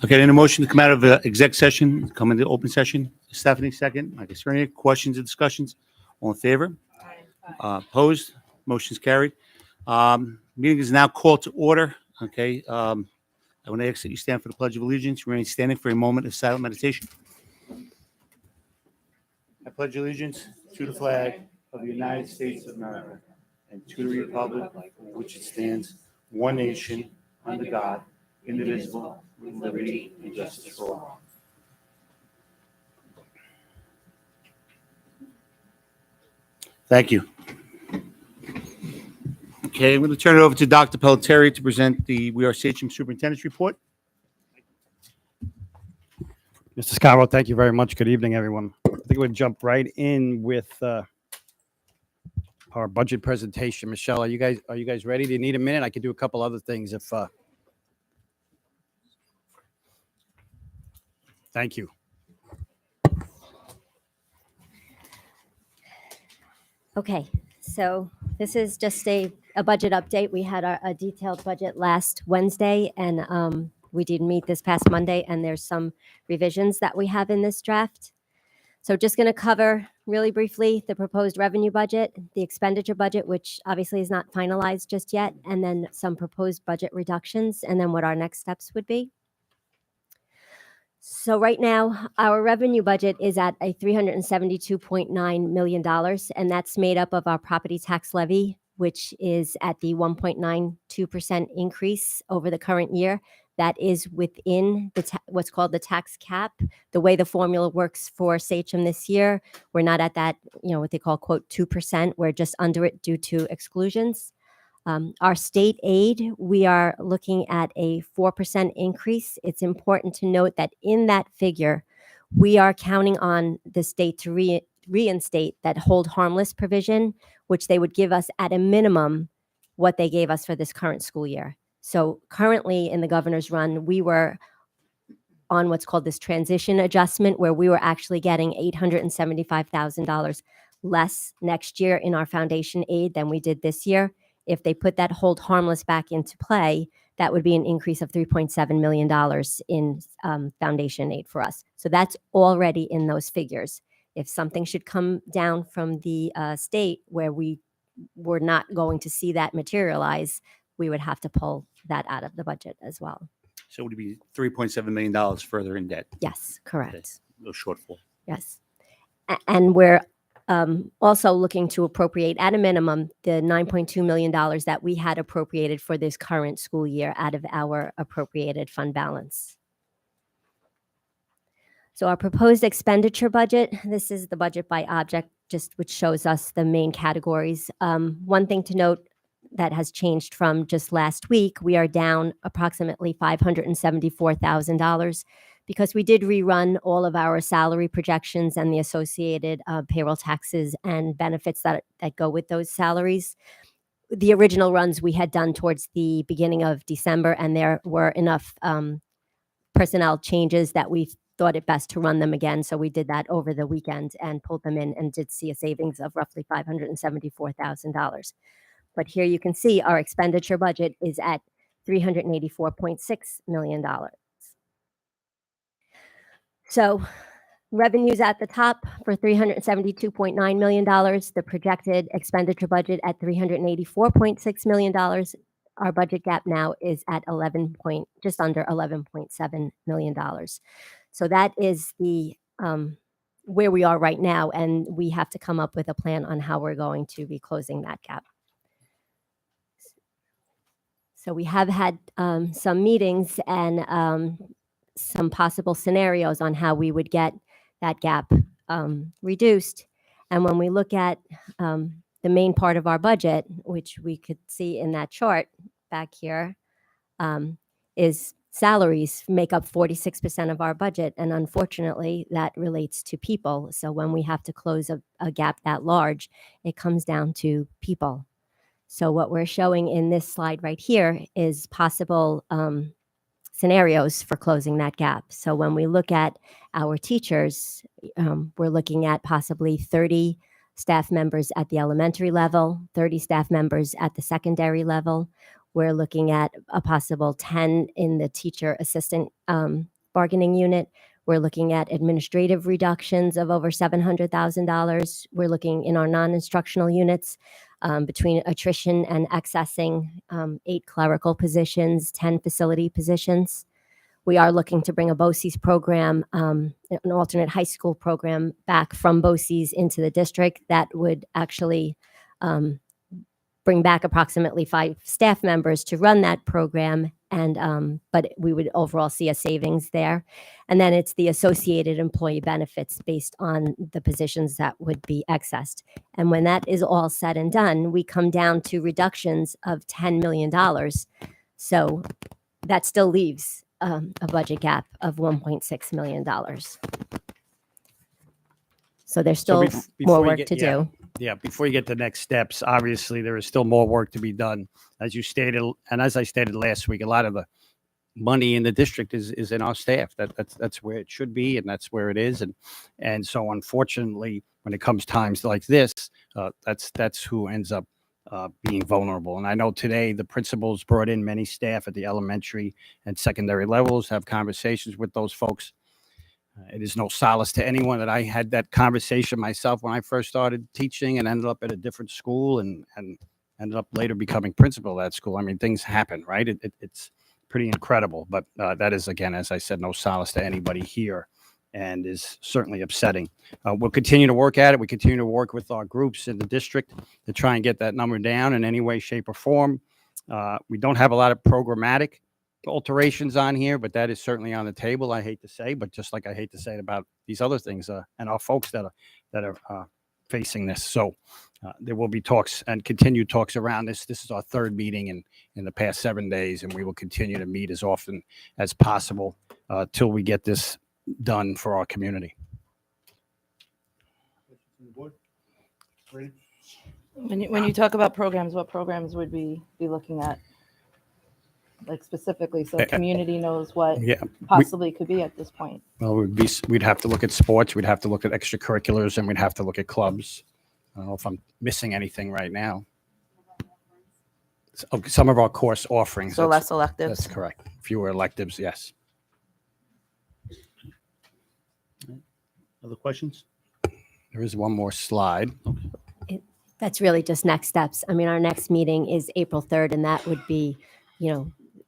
Okay, then a motion to come out of exec session, come into open session. Stephanie, second. Mike Estrella, questions or discussions? All in favor? Opposed? Motion's carried. Meeting is now called to order. Okay, I want to ask that you stand for the Pledge of Allegiance. Remain standing for a moment of silent meditation. I pledge allegiance to the flag of the United States of America and to the republic for which it stands, one nation, under God, indivisible, with liberty and justice for all. Thank you. Okay, I'm going to turn it over to Dr. Pelletieri to present the We Are Sachem Superintendent's Report. Mr. Scarborough, thank you very much. Good evening, everyone. I think we'll jump right in with our budget presentation. Michelle, are you guys ready? Do you need a minute? I could do a couple other things if. Thank you. Okay, so this is just a budget update. We had a detailed budget last Wednesday, and we did meet this past Monday, and there's some revisions that we have in this draft. So just going to cover really briefly the proposed revenue budget, the expenditure budget, which obviously is not finalized just yet, and then some proposed budget reductions, and then what our next steps would be. So right now, our revenue budget is at a $372.9 million, and that's made up of our property tax levy, which is at the 1.92% increase over the current year. That is within the what's called the tax cap. The way the formula works for Sachem this year, we're not at that, what they call, quote, 2%. We're just under it due to exclusions. Our state aid, we are looking at a 4% increase. It's important to note that in that figure, we are counting on the state to reinstate that hold harmless provision, which they would give us at a minimum what they gave us for this current school year. So currently in the governor's run, we were on what's called this transition adjustment, where we were actually getting $875,000 less next year in our foundation aid than we did this year. If they put that hold harmless back into play, that would be an increase of $3.7 million in foundation aid for us. So that's already in those figures. If something should come down from the state where we were not going to see that materialize, we would have to pull that out of the budget as well. So it would be $3.7 million further in debt. Yes, correct. Okay. No shortfall. Yes. And we're also looking to appropriate at a minimum the $9.2 million that we had appropriated for this current school year out of our appropriated fund balance. So our proposed expenditure budget, this is the budget by object, just which shows us the main categories. One thing to note that has changed from just last week, we are down approximately $574,000 because we did rerun all of our salary projections and the associated payroll taxes and benefits that go with those salaries. The original runs we had done towards the beginning of December, and there were enough personnel changes that we thought it best to run them again. So we did that over the weekend and pulled them in and did see a savings of roughly $574,000. But here you can see our expenditure budget is at $384.6 million. So revenues at the top for $372.9 million, the projected expenditure budget at $384.6 million. Our budget gap now is at just under $11.7 million. So that is the where we are right now, and we have to come up with a plan on how we're going to be closing that gap. So we have had some meetings and some possible scenarios on how we would get that gap reduced. And when we look at the main part of our budget, which we could see in that chart back here, is salaries make up 46% of our budget. And unfortunately, that relates to people. So when we have to close a gap that large, it comes down to people. So what we're showing in this slide right here is possible scenarios for closing that gap. So when we look at our teachers, we're looking at possibly 30 staff members at the elementary level, 30 staff members at the secondary level. We're looking at a possible 10 in the teacher assistant bargaining unit. We're looking at administrative reductions of over $700,000. We're looking in our non-instructional units between attrition and accessing 8 clerical positions, 10 facility positions. We are looking to bring a BOCES program, an alternate high school program, back from BOCES into the district. That would actually bring back approximately 5 staff members to run that program, and but we would overall see a savings there. And then it's the associated employee benefits based on the positions that would be accessed. And when that is all said and done, we come down to reductions of $10 million. So that still leaves a budget gap of $1.6 million. So there's still before more you work get- to yeah. do. Yeah, before you get to next steps, obviously there is still more work to be done. As you stated, and as I stated last week, a lot of the money in the district is in our staff. That's where it should be, and that's where it is. And so unfortunately, when it comes times like this, that's who ends up being vulnerable. And I know today the principals brought in many staff at the elementary and secondary levels, have conversations with those folks. It is no solace to anyone that I had that conversation myself when I first started teaching and ended up at a different school and ended up later becoming principal of that school. I mean, things happen, right? It's pretty incredible. But that is, again, as I said, no solace to anybody here and is certainly upsetting. We'll continue to work at it. We continue to work with our groups in the district to try and get that number down in any way, shape, or form. We don't have a lot of programmatic alterations on here, but that is certainly on the table. I hate to say, but just like I hate to say it about these other things and our folks that are facing this. So there will be talks and continued talks around this. This is our 3rd meeting in the past 7 days, and we will continue to meet as often as possible till we get this done for our community. When you talk about programs, what programs would we be looking at? Like specifically, so the community knows what Yeah. possibly could be at this point. Well, we'd have to look at sports, we'd have to look at extracurriculars, and we'd have to look at clubs. I don't know if I'm missing anything right now. Some of our course offerings. So less electives. That's correct. Fewer electives, yes. Other questions? There is one more slide. That's really just next steps. I mean, our next meeting is April 3rd, and that would be,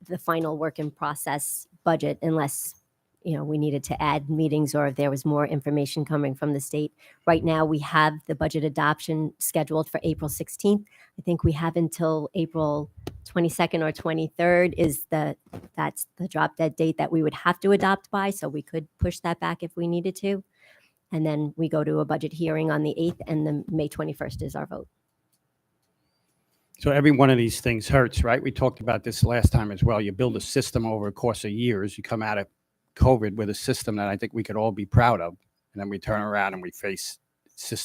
the final work in process budget, unless, we needed to add meetings or if there was more information coming from the state. Right now, we have the budget adoption scheduled for April 16th. I think we have until April 22nd or 23rd that's the drop dead date that we would have to adopt by. So we could push that back if we needed to. And then we go to a budget hearing on the 8th, and then May 21st is our vote. So every one of these things hurts, right? We talked about this last time as well. You build a system over a course of years. You come out of COVID with a system that I think we could all be proud of. And then we turn around and we face a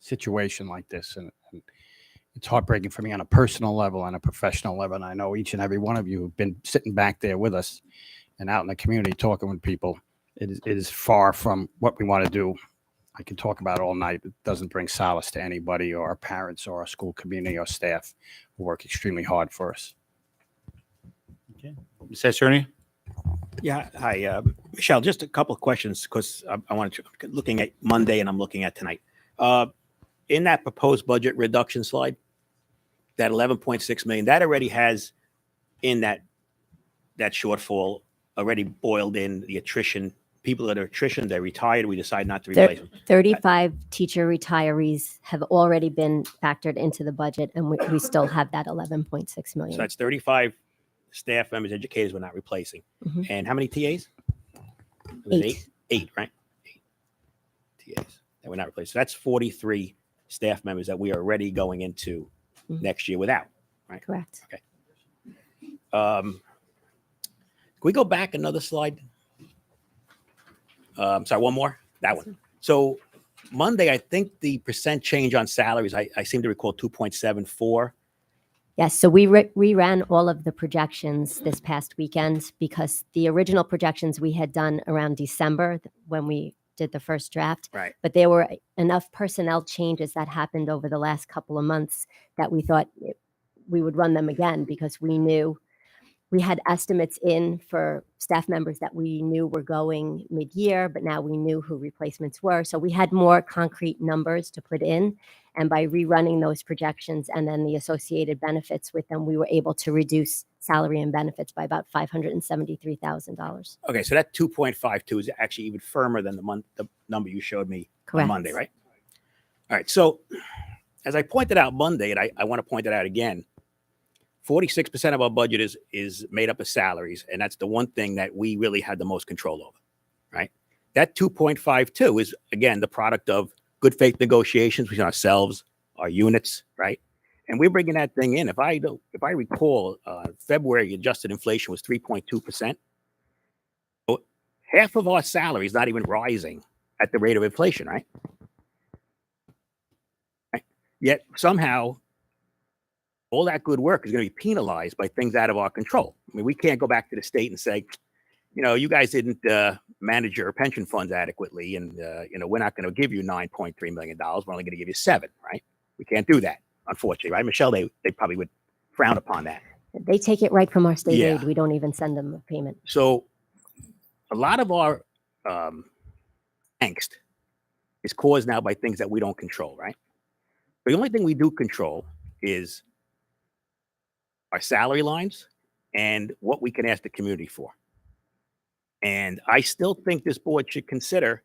situation like this. And it's heartbreaking for me on a personal level and a professional level. And I know each and every one of you have been sitting back there with us and out in the community talking with people. It is far from what we want to do. I can talk about it all night. It doesn't bring solace to anybody or our parents or our school community or staff who work extremely hard for us. Okay. Mr. Cerny? Yeah, hi, Michelle, just a couple of questions because I wanted to, looking at Monday and I'm looking at tonight. In that proposed budget reduction slide, that 11.6 million, that already has in that shortfall already boiled in the attrition. People that are attrition, they're retired, we decide not to replace them. 35 teacher retirees have already been factored into the budget, and we still have that 11.6 million. So that's 35 staff members, educators we're not replacing. Mhm. And how many TAs? It was 8. 8, right? 8 TAs that we're not replacing. So that's 43 staff members that we are already going into Mhm. next year without. Correct. Can we go back another slide? Sorry, one more. That one. So Monday, I think the percent change on salaries, I seem to recall 2.74. Yes, so we reran all of the projections this past weekend because the original projections we had done around December when we did the first draft. Right. But there were enough personnel changes that happened over the last couple of months that we thought we would run them again because we knew we had estimates in for staff members that we knew were going mid-year, but now we knew who replacements were. So we had more concrete numbers to put in. And by rerunning those projections and then the associated benefits with them, we were able to reduce salary and benefits by about $573,000. Okay, so that 2.52 is actually even firmer than the number you showed me Correct. on Monday, right? All right, so as I pointed out Monday, and I want to point it out again, 46% of our budget is made up of salaries, and that's the one thing that we really had the most control over, right? That 2.52 is, again, the product of good faith negotiations between ourselves, our units, right? And we're bringing that thing in. If I recall, February adjusted inflation was 3.2%. So half of our salary is not even rising at the rate of inflation, right? Yet somehow all that good work is going to be penalized by things out of our control. I mean, we can't go back to the state and say, you guys didn't manage your pension funds adequately, and we're not going to give you $9.3 million. We're only going to give you $7 million, right? We can't do that, unfortunately, right, Michelle? They probably would frown upon that. They take it right from our state Yeah. aid. We don't even send them a payment. So a lot of our angst is caused now by things that we don't control, right? The only thing we do control is our salary lines and what we can ask the community for. And I still think this board should consider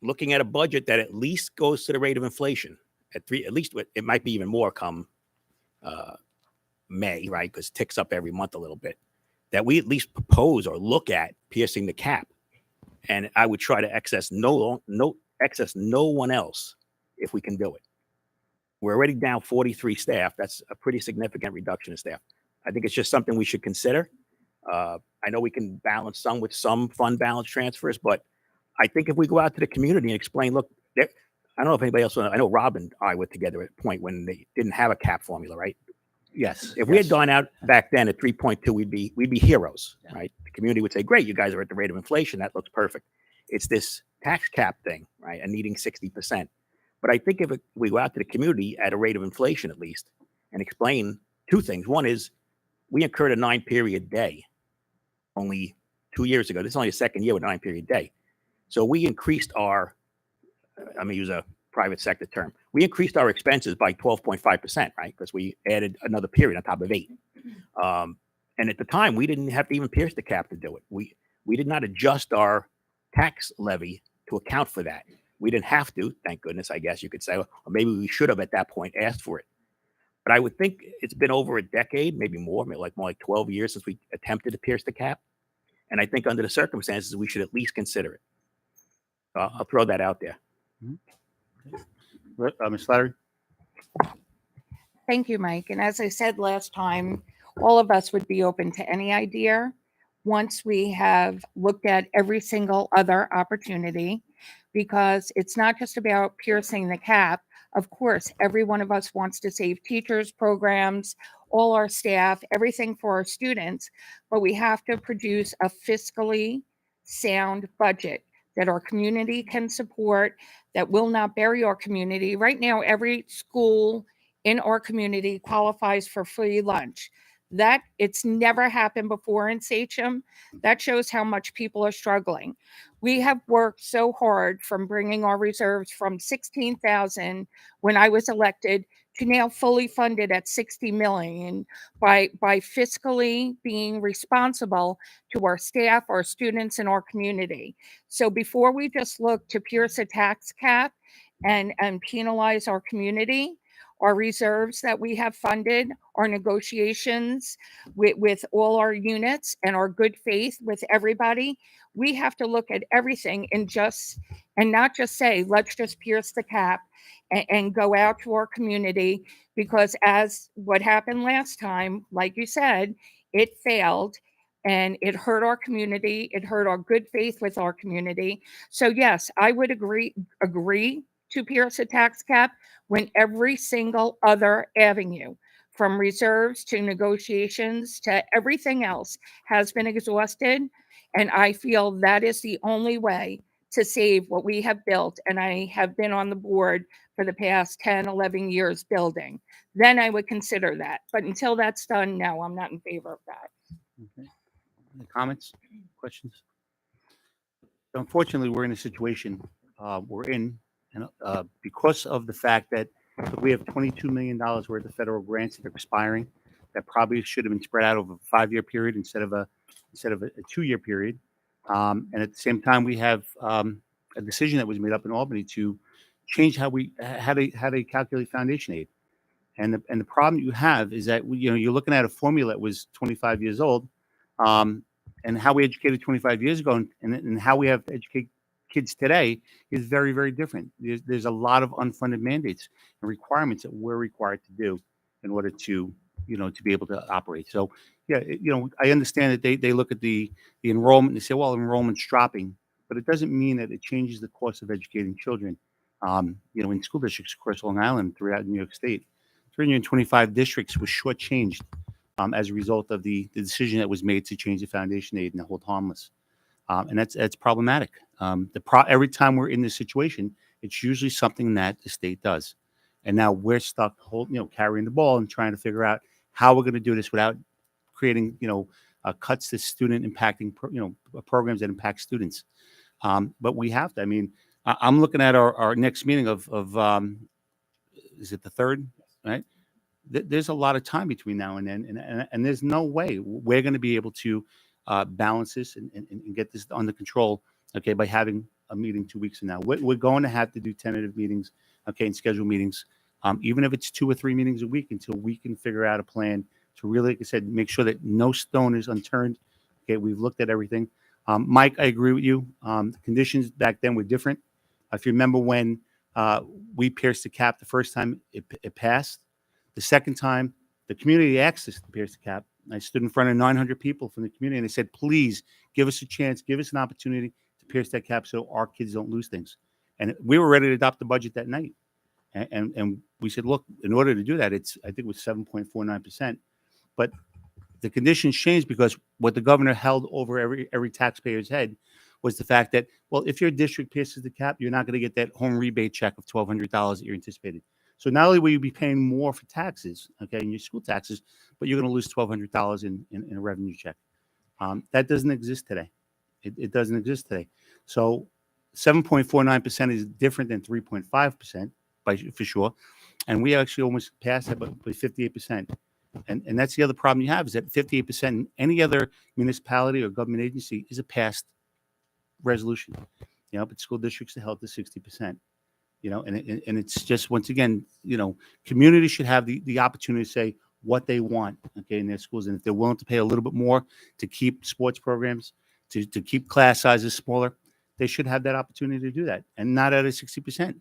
looking at a budget that at least goes to the rate of inflation at least it might be even more come May, right? Because it ticks up every month a little bit. That we at least propose or look at piercing the cap. And I would try to excess no one else if we can do it. We're already down 43 staff. That's a pretty significant reduction in staff. I think it's just something we should consider. I know we can balance some with some fund balance transfers, but I think if we go out to the community and explain, look, I don't know if anybody else, I know Rob and I were together at a point when they didn't have a cap formula, right? Yes. If we had gone out back then at 3.2, we'd be heroes, right? The community would say, great, you guys are at the rate of inflation. That looks perfect. It's this tax cap thing, right? And needing 60%. But I think if we go out to the community at a rate of inflation, at least, and explain two things. One is we incurred a 9-period day only 2 years ago. This is only the second year with a 9-period day. So we increased I'm going to use a private sector term. We increased our expenses by 12.5%, right? Because we added another period on top of 8. And at the time, we didn't have to even pierce the cap to do it. We did not adjust our tax levy to account for that. We didn't have to, thank goodness, I guess you could say, or maybe we should have at that point asked for it. But I would think it's been over a decade, maybe more like 12 years since we attempted to pierce the cap. And I think under the circumstances, we should at least consider it. I'll throw that out there. Ms. Slattery? Thank you, Mike. And as I said last time, all of us would be open to any idea once we have looked at every single other opportunity, because it's not just about piercing the cap. Of course, every one of us wants to save teachers, programs, all our staff, everything for our students, but we have to produce a fiscally sound budget that our community can support, that will not bury our community. Right now, every school in our community qualifies for free lunch. That it's never happened before in Sachem. That shows how much people are struggling. We have worked so hard from bringing our reserves from 16,000 when I was elected to now fully funded at 60 million by fiscally being responsible to our staff, our students, and our community. So before we just look to pierce a tax cap and penalize our community, our reserves that we have funded, our negotiations with all our units, and our good faith with everybody, we have to look at everything and not just say, let's just pierce the cap and go out to our community, because as what happened last time, like you said, it failed and it hurt our community. It hurt our good faith with our community. So yes, I would agree to pierce a tax cap when every single other avenue, from reserves to negotiations to everything else, has been exhausted. And I feel that is the only way to save what we have built, and I have been on the board for the past 10, 11 years building, then I would consider that. But until that's done, no, I'm not in favor of that. Okay. Any comments, questions? Unfortunately, we're in a situation we're in, and because of the fact that we have $22 million worth of federal grants that are expiring, that probably should have been spread out over a 5-year period instead of a 2-year period. And at the same time, we have a decision that was made up in Albany to change how they calculate foundation aid. And the problem you have is that you're looking at a formula that was 25 years old, and how we educated 25 years ago, and how we have to educate kids today is very, very different. There's a lot of unfunded mandates and requirements that we're required to do in order to be able to operate. So yeah, I understand that they look at the enrollment and they say, well, enrollment's dropping, but it doesn't mean that it changes the cost of educating children. In school districts across Long Island, throughout New York State, 325 districts were shortchanged as a result of the decision that was made to change the foundation aid and hold harmless. And that's problematic. Every time we're in this situation, it's usually something that the state does. And now we're stuck carrying the ball and trying to figure out how we're going to do this without creating, cuts to student impacting, programs that impact students. But we have to. I mean, I'm looking at our next meeting of is it the 3rd, right? There's a lot of time between now and then, and there's no way we're going to be able to balance this and get this under control, okay, by having a meeting 2 weeks from now. We're going to have to do tentative meetings, okay, and schedule meetings, even if it's 2 or 3 meetings a week, until we can figure out a plan to really, like I said, make sure that no stone is unturned. Okay, we've looked at everything. Mike, I agree with you. The conditions back then were different. If you remember when we pierced the cap the first time, it passed. The second time, the community asked us to pierce the cap. I stood in front of 900 people from the community, and they said, please give us a chance, give us an opportunity to pierce that cap so our kids don't lose things. And we were ready to adopt the budget that night. And we said, look, in order to do that, I think it was 7.49%. But the conditions changed because what the governor held over every taxpayer's head was the fact that, well, if your district pierces the cap, you're not going to get that home rebate check of $1,200 that you're anticipating. So not only will you be paying more for taxes, okay, in your school taxes, but you're going to lose $1,200 in a revenue check. That doesn't exist today. It doesn't exist today. So 7.49% is different than 3.5% for sure. And we actually almost passed that by 58%. And that's the other problem you have, is that 58% in any other municipality or government agency is a passed resolution. But school districts are held to 60%. And it's just, once again, communities should have the opportunity to say what they want, okay, in their schools. And if they're willing to pay a little bit more to keep sports programs, to keep class sizes smaller, they should have that opportunity to do that, and not at a 60%.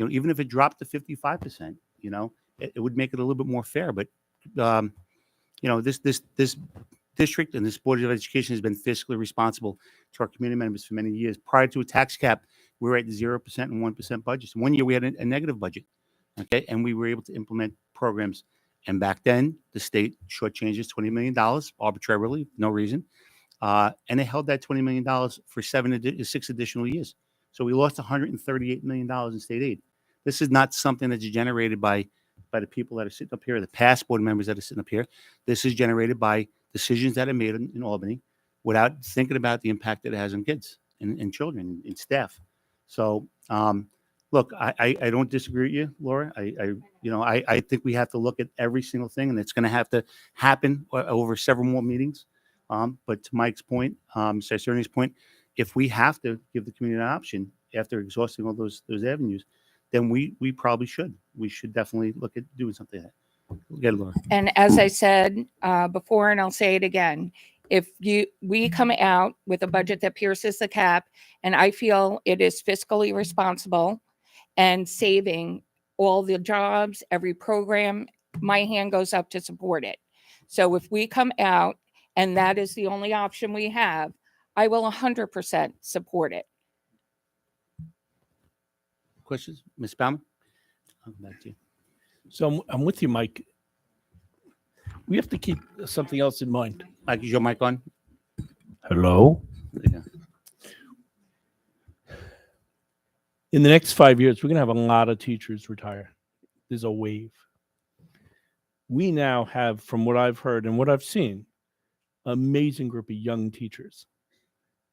Even if it dropped to 55%, it would make it a little bit more fair. But this district and this Board of Education has been fiscally responsible to our community members for many years. Prior to a tax cap, we were at 0% and 1% budgets. One year we had a negative budget, okay, and we were able to implement programs. And back then, the state shortchanged us $20 million arbitrarily, no reason, and they held that $20 million for 6 additional years. So we lost $138 million in state aid. This is not something that's generated by the people that are sitting up here, the past board members that are sitting up here. This is generated by decisions that are made in Albany without thinking about the impact that it has on kids and children and staff. So, look, I don't disagree with you, Laura. I think we have to look at every single thing, and it's going to have to happen over several more meetings. But to Mike's point, Cerny's point, if we have to give the community an option after exhausting all those avenues, then we probably should. We should definitely look at doing something like that. Get it, Laura. And as I said before, and I'll say it again, if we come out with a budget that pierces the cap, and I feel it is fiscally responsible and saving all the jobs, every program, my hand goes up to support it. So if we come out and that is the only option we have, I will 100% support it. Questions? Ms. Baumann? I'll come back to you. So I'm with you, Mike. We have to keep something else in mind. Mike, is your mic on? Hello? There you go. In the next 5 years, we're going to have a lot of teachers retire. There's a wave. We now have, from what I've heard and what I've seen, an amazing group of young teachers.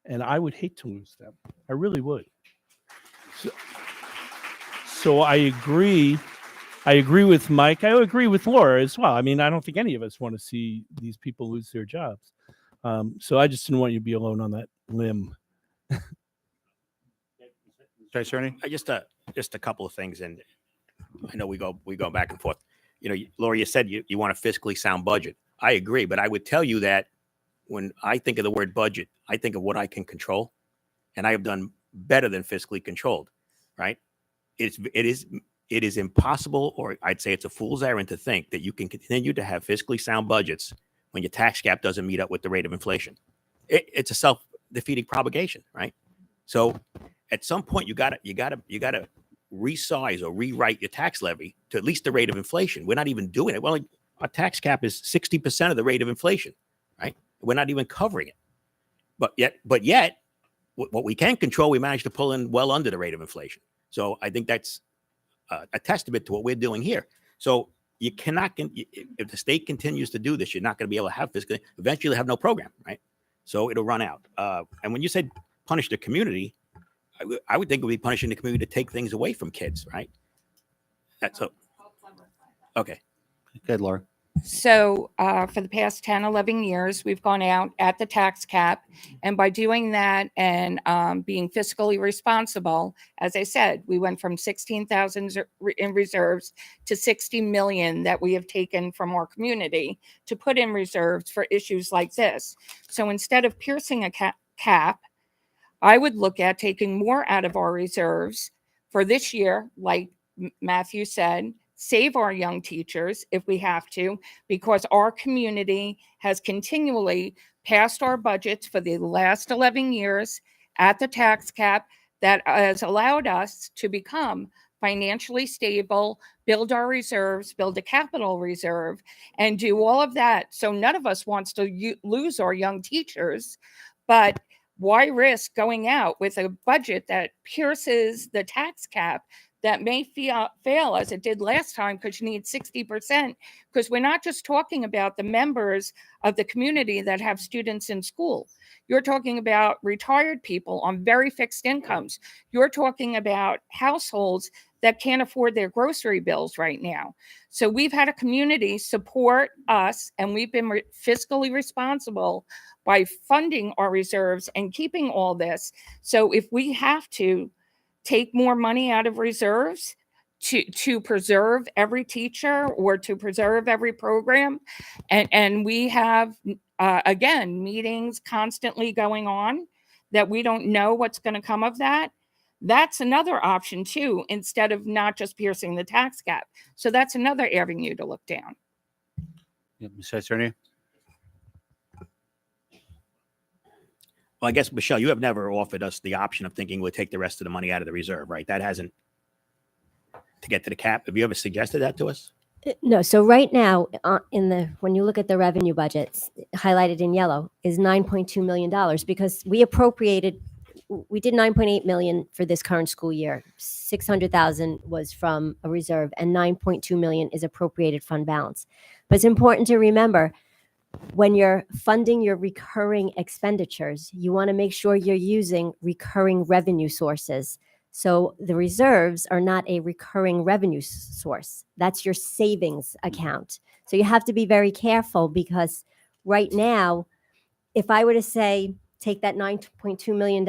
And I would hate to lose them. I really would. So I agree. I agree with Mike. I agree with Laura as well. I mean, I don't think any of us want to see these people lose their jobs. So I just didn't want you to be alone on that limb. Vice Attorney? Just a couple of things, and I know we go back and forth. You know, Laura, you said you want a fiscally sound budget. I agree, but I would tell you that when I think of the word budget, I think of what I can control, and I have done better than fiscally controlled. Right? It is impossible, or I'd say it's a fool's errand to think that you can continue to have fiscally sound budgets when your tax cap doesn't meet up with the rate of inflation. It's a self-defeating propagation, right? So at some point you gotta resize or rewrite your tax levy to at least the rate of inflation. We're not even doing it. Well, our tax cap is 60% of the rate of inflation, right? We're not even covering it. But yet, what we can control, we managed to pull in well under the rate of inflation. So I think that's a testament to what we're doing here. So you cannot, if the state continues to do this, you're not going to be able to have fiscal, eventually have no program, right? So it'll run out. And when you said punish the community, I would think it would be punishing the community to take things away from kids, right? That's so. Okay. Good, Laura. So for the past 10, 11 years, we've gone out at the tax cap. And by doing that and being fiscally responsible, as I said, we went from 16,000 in reserves to 60 million that we have taken from our community to put in reserves for issues like this. So instead of piercing a cap, I would look at taking more out of our reserves for this year, like Matthew said, save our young teachers if we have to, because our community has continually passed our budgets for the last 11 years at the tax cap that has allowed us to become financially stable, build our reserves, build a capital reserve, and do all of that. So none of us wants to lose our young teachers, but why risk going out with a budget that pierces the tax cap that may fail as it did last time because you need 60%, because we're not just talking about the members of the community that have students in school. You're talking about retired people on very fixed incomes. You're talking about households that can't afford their grocery bills right now. So we've had a community support us, and we've been fiscally responsible by funding our reserves and keeping all this. So if we have to take more money out of reserves to preserve every teacher or to preserve every program, and we have, again, meetings constantly going on that we don't know what's going to come of that, that's another option too, instead of not just piercing the tax cap. So that's another avenue to look down. Yeah, Mr. Attorney? Well, I guess, Michelle, you have never offered us the option of thinking we'll take the rest of the money out of the reserve, right? That hasn't, to get to the cap. Have you ever suggested that to us? No. So right now, when you look at the revenue budgets highlighted in yellow is $9.2 million, because we did 9.8 million for this current school year. 600,000 was from a reserve, and 9.2 million is appropriated fund balance. But it's important to remember, when you're funding your recurring expenditures, you want to make sure you're using recurring revenue sources. So the reserves are not a recurring revenue source. That's your savings account. So you have to be very careful, because right now, if I were to say, take that $9.2 million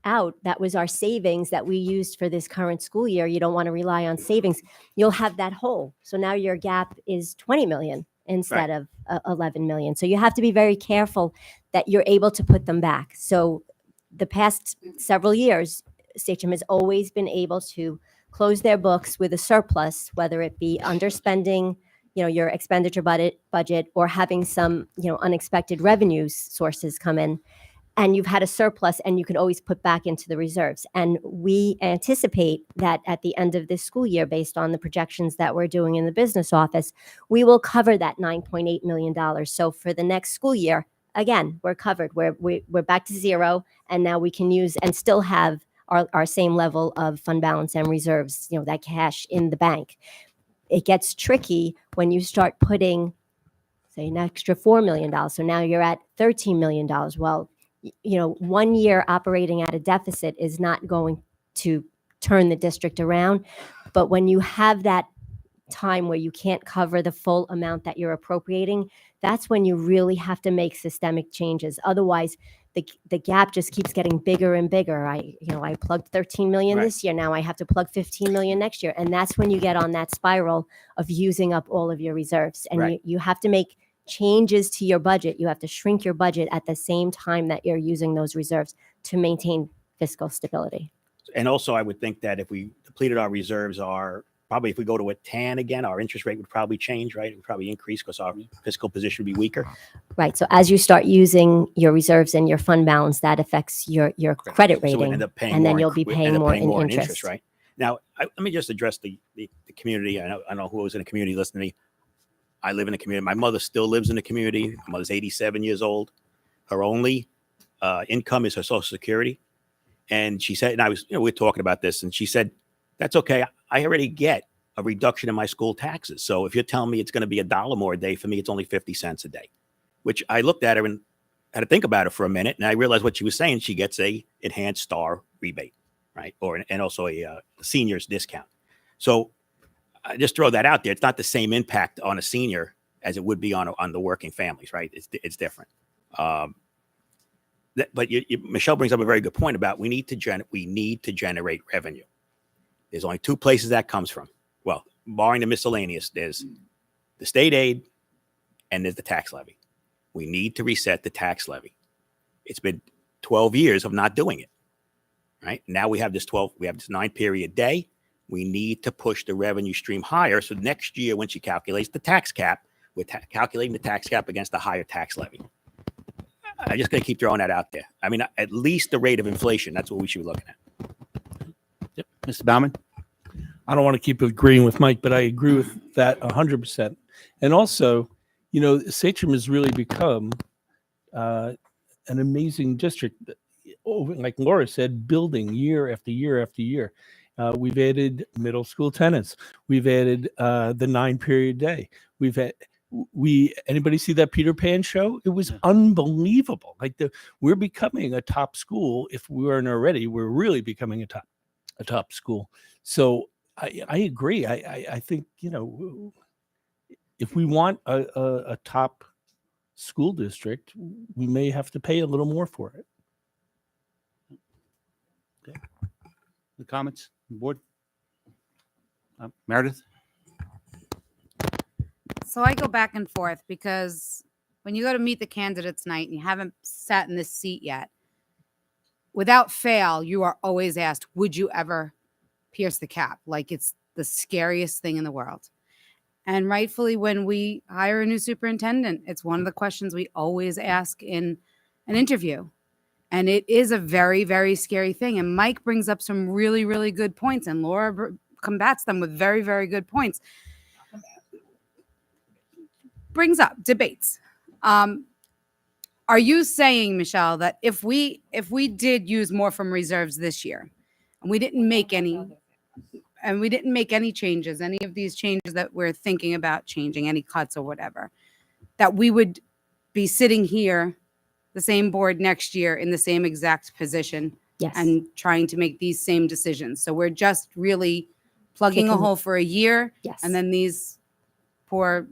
out, that was our savings that we used for this current school year. You don't want to rely on savings. You'll have that hole. So now your gap is 20 million instead of 11 million. So you have to be very careful that you're able to put them back. So the past several years, Sachem has always been able to close their books with a surplus, whether it be underspending, your expenditure budget, or having some, unexpected revenue sources come in, and you've had a surplus, and you can always put back into the reserves. And we anticipate that at the end of this school year, based on the projections that we're doing in the business office, we will cover that $9.8 million. So for the next school year, again, we're covered. We're back to zero, and now we can use and still have our same level of fund balance and reserves, that cash in the bank. It gets tricky when you start putting, say, an extra $4 million. So now you're at $13 million. Well, 1 year operating at a deficit is not going to turn the district around. But when you have that time where you can't cover the full amount that you're appropriating, that's when you really have to make systemic changes. Otherwise, the gap just keeps getting bigger and bigger. I plugged 13 million Right. this year. Now I have to plug 15 million next year. And that's when you get on that spiral of using up all of your reserves. And Right. you have to make changes to your budget. You have to shrink your budget at the same time that you're using those reserves to maintain fiscal stability. And also, I would think that if we depleted our reserves, if we go to a TAN again, our interest rate would probably change, right? It would probably increase because our fiscal position would be weaker. Right. So as you start using your reserves and your fund balance, that affects your credit So we'd rating. end up paying and then more you'll be we'd paying end up more in in interest. right? Now, let me just address the community. I know who was in the community listening to me. I live in a community. My mother still lives in the community. My mother's 87 years old. Her only income is her Social Security. And she said, and we were talking about this, and she said, that's okay. I already get a reduction in my school taxes. So if you're telling me it's going to be $1 more a day, for me, it's only 50 cents a day, which I looked at her and had to think about it for a minute. And I realized what she was saying. She gets a enhanced STAR rebate, right? And also a senior's discount. So I just throw that out there. It's not the same impact on a senior as it would be on the working families, right? It's different. But Michelle brings up a very good point about we need to generate revenue. There's only two places that comes from. Well, barring the miscellaneous, there's the state aid and there's the tax levy. We need to reset the tax levy. It's been 12 years of not doing it, right? Now we have this 9-period day. We need to push the revenue stream higher. So next year, when she calculates the tax cap, we're calculating the tax cap against the higher tax levy. I'm just going to keep throwing that out there. I mean, at least the rate of inflation. That's what we should be looking at. Yep. Mr. Baumann? I don't want to keep agreeing with Mike, but I agree with that 100%. And also, Sachem has really become an amazing district. Like Laura said, building year after year after year. We've added middle school tenants. We've added the 9-period day. Anybody see that Peter Pan show? It was unbelievable. We're becoming a top school. If we weren't already, we're really becoming a top school. So I agree. I think, if we want a top school district, we may have to pay a little more for it. Okay. The comments, on the board? Meredith? So I go back and forth because when you go to meet the candidates night and you haven't sat in this seat yet, without fail, you are always asked, would you ever pierce the cap? Like it's the scariest thing in the world. And rightfully, when we hire a new superintendent, it's one of the questions we always ask in an interview. And it is a very, very scary thing. And Mike brings up some really, really good points, and Laura combats them with very, very good points. Brings up debates. Are you saying, Michelle, that if we did use more from reserves this year, and we didn't make any changes, any of these changes that we're thinking about changing, any cuts or whatever, that we would be sitting here, the same board next year in the same exact position, Yes. and trying to make these same decisions? So we're just really plugging a Kicking- hole for a year, Yes. and then these poor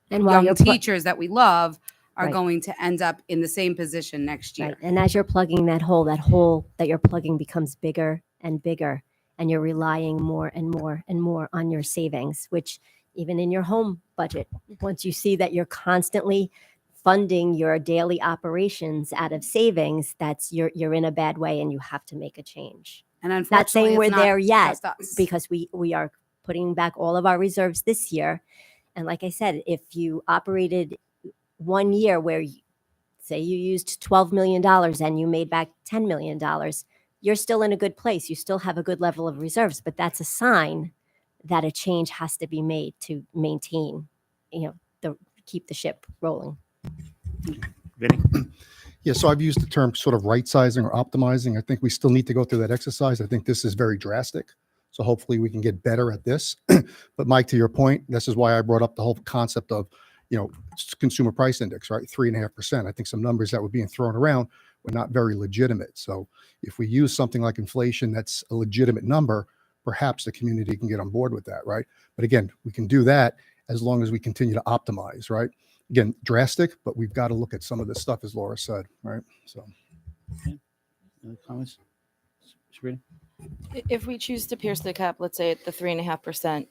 and while young you're teachers that we love are Right. going to end up in the same position next year. Right. And as you're plugging that hole that you're plugging becomes bigger and bigger, and you're relying more and more and more on your savings, which even in your home budget, once you see that you're constantly funding your daily operations out of savings, you're in a bad way and you have to make a change. And Not unfortunately, saying it's we're not there yet, just us. because we are putting back all of our reserves this year. And like I said, if you operated 1 year where say you used $12 million and you made back $10 million, you're still in a good place. You still have a good level of reserves, but that's a sign that a change has to be made to maintain, keep the ship rolling. Vinny? Yeah, so I've used the term sort of right sizing or optimizing. I think we still need to go through that exercise. I think this is very drastic. So hopefully we can get better at this. But Mike, to your point, this is why I brought up the whole concept of, consumer price index, right? 3.5%. I think some numbers that were being thrown around were not very legitimate. So if we use something like inflation, that's a legitimate number, perhaps the community can get on board with that, right? But again, we can do that as long as we continue to optimize, right? Again, drastic, but we've got to look at some of this stuff, as Laura said, right? So. Any comments? Sabrina? If we choose to pierce the cap, let's say at the 3.5%,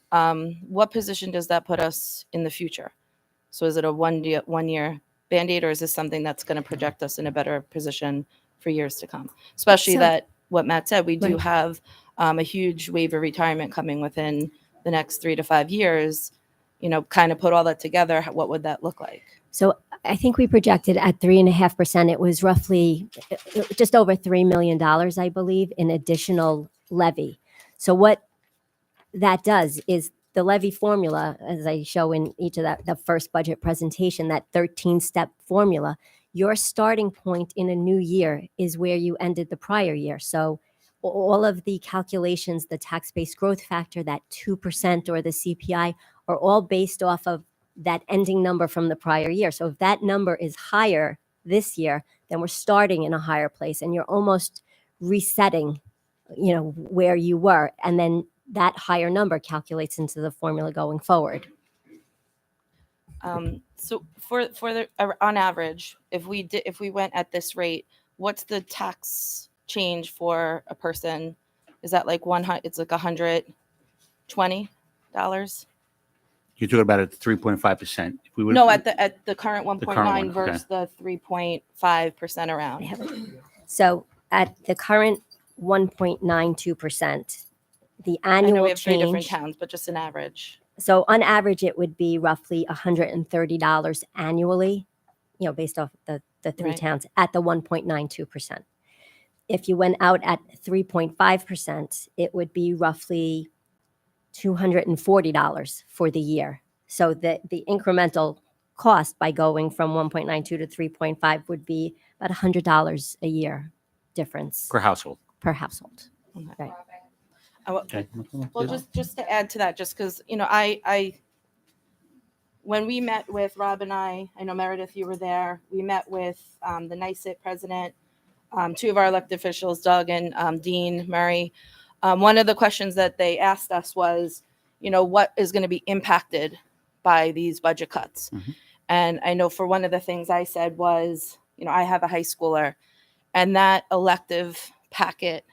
what position does that put us in the future? So is it a one year Band-Aid, or is this something that's going to project us in a better position for years to come? Especially So- that what Matt said, we do Right. have a huge wave of retirement coming within the next 3 to 5 years. Kind of put all that together, what would that look like? So I think we projected at 3.5%, it was roughly just over $3 million, I believe, in additional levy. So what that does is the levy formula, as I show in each of the first budget presentation, that 13-step formula, your starting point in a new year is where you ended the prior year. So all of the calculations, the tax-based growth factor, that 2% or the CPI, are all based off of that ending number from the prior year. So if that number is higher this year, then we're starting in a higher place and you're almost resetting, where you were. And then that higher number calculates into the formula going forward. So for the on average, if we went at this rate, what's the tax change for a person? Is that like it's like $120? You're talking about at 3.5%. If we would, No, at the current current 1.9 one, okay. versus the 3.5% around. So at the current 1.92%, the I know annual we have 3 different change. towns, but just an average. So on average, it would be roughly $130 annually, based off the three Right. towns at the 1.92%. If you went out at 3.5%, it would be roughly $240 for the year. So the incremental cost by going from 1.92 to 3.5 would be about $100 a year difference per household. per household. Okay. Right. Okay. Well, just to add to that, just because I when we met with Rob and I know Meredith, you were there. We met with the NYSET president, 2 of our elected officials, Doug and Dean Murray. One of the questions that they asked us was, what is going to be impacted by these budget cuts? Mhm. And I know for one of the things I said was, I have a high schooler, and that elective packet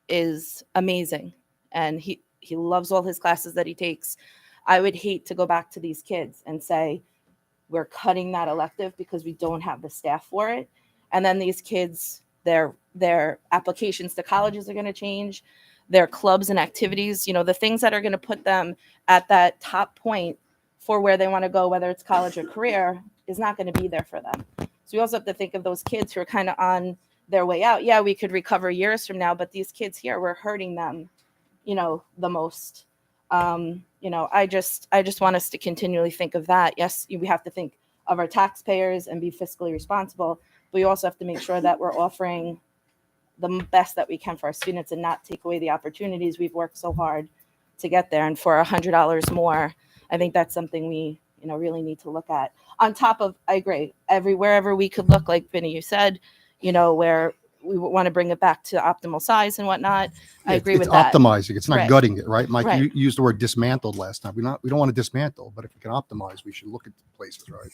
is amazing. And he loves all his classes that he takes. I would hate to go back to these kids and say, we're cutting that elective because we don't have the staff for it. And then these kids, their applications to colleges are going to change, their clubs and activities, the things that are going to put them at that top point for where they want to go, whether it's college or career, is not going to be there for them. So we also have to think of those kids who are kind of on their way out. Yeah, we could recover years from now, but these kids here, we're hurting them, the most. I just want us to continually think of that. Yes, we have to think of our taxpayers and be fiscally responsible, but we also have to make sure that we're offering the best that we can for our students and not take away the opportunities we've worked so hard to get there. And for $100 more, I think that's something we, really need to look at. On top of, I agree, wherever we could look, like Vinny, you said, where we want to bring it back to optimal size and whatnot. I agree It's with that. optimizing. It's not Right. gutting it, right? Mike, Right. you used the word dismantled last time. We don't want to dismantle, but if we can optimize, we should look at places, right?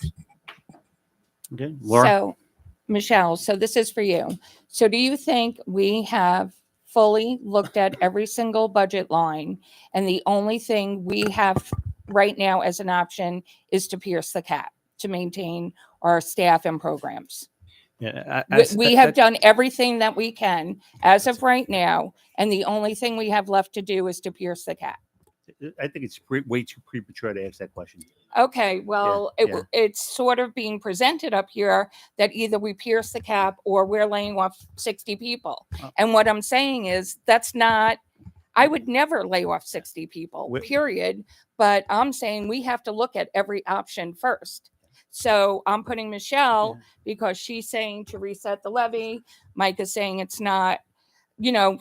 Okay. Laura? So, Michelle, so this is for you. So do you think we have fully looked at every single budget line and the only thing we have right now as an option is to pierce the cap to maintain our staff and programs? Yeah, We have done everything that we can as of right now, and the only thing we have left to do is to pierce the cap. I think it's way too premature to ask that question. Okay, well, yeah. it's sort of being presented up here that either we pierce the cap or we're laying off 60 people. And what I'm saying is that's not, I would never lay off 60 people, Wh- period. But I'm saying we have to look at every option first. So I'm putting Michelle because she's saying to reset the levy. Mike is saying it's not.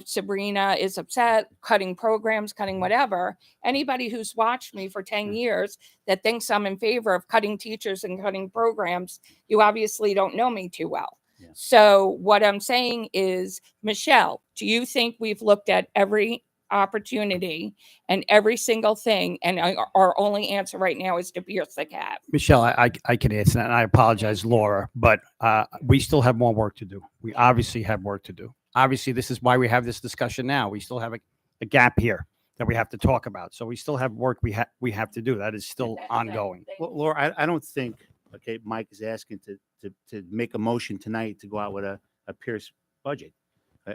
Sabrina is upset, cutting programs, cutting whatever. Anybody who's watched me for 10 years that thinks I'm in favor of cutting teachers and cutting programs, you obviously don't know me too well. Yeah. So what I'm saying is, Michelle, do you think we've looked at every opportunity and every single thing, and our only answer right now is to pierce the cap? Michelle, I can answer that, and I apologize, Laura, but we still have more work to do. We obviously have work to do. Obviously, this is why we have this discussion now. We still have a gap here that we have to talk about. So we still have work we have to do. That is still ongoing. Well, Laura, I don't think, okay, Mike is asking to make a motion tonight to go out with a Pierce budget.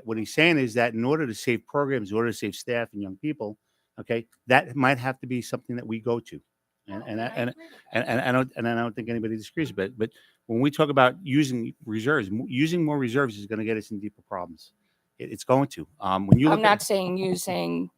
What he's saying is that in order to save programs, in order to save staff and young people, okay, that might have to be something that we go to. And I don't think anybody disagrees with it. But when we talk about using reserves, using more reserves is going to get us in deeper problems. It's going to. When you I'm look not at, saying using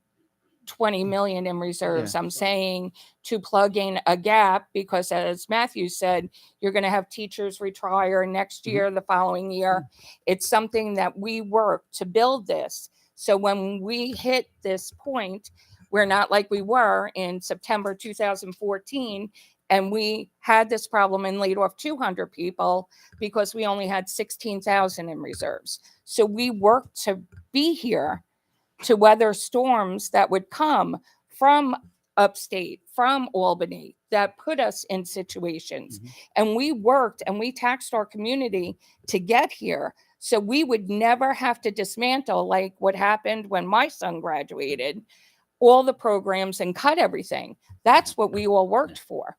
20 million in reserves. I'm saying to plug in a gap because, as Matthew said, you're going to have teachers retire next year, the following year. It's something that we work to build this. So when we hit this point, we're not like we were in September 2014, and we had this problem and laid off 200 people because we only had 16,000 in reserves. So we worked to be here to weather storms that would come from upstate, from Albany, that put us in situations. And we worked and we taxed our community to get here. So we would never have to dismantle like what happened when my son graduated, all the programs and cut everything. That's what we all worked for.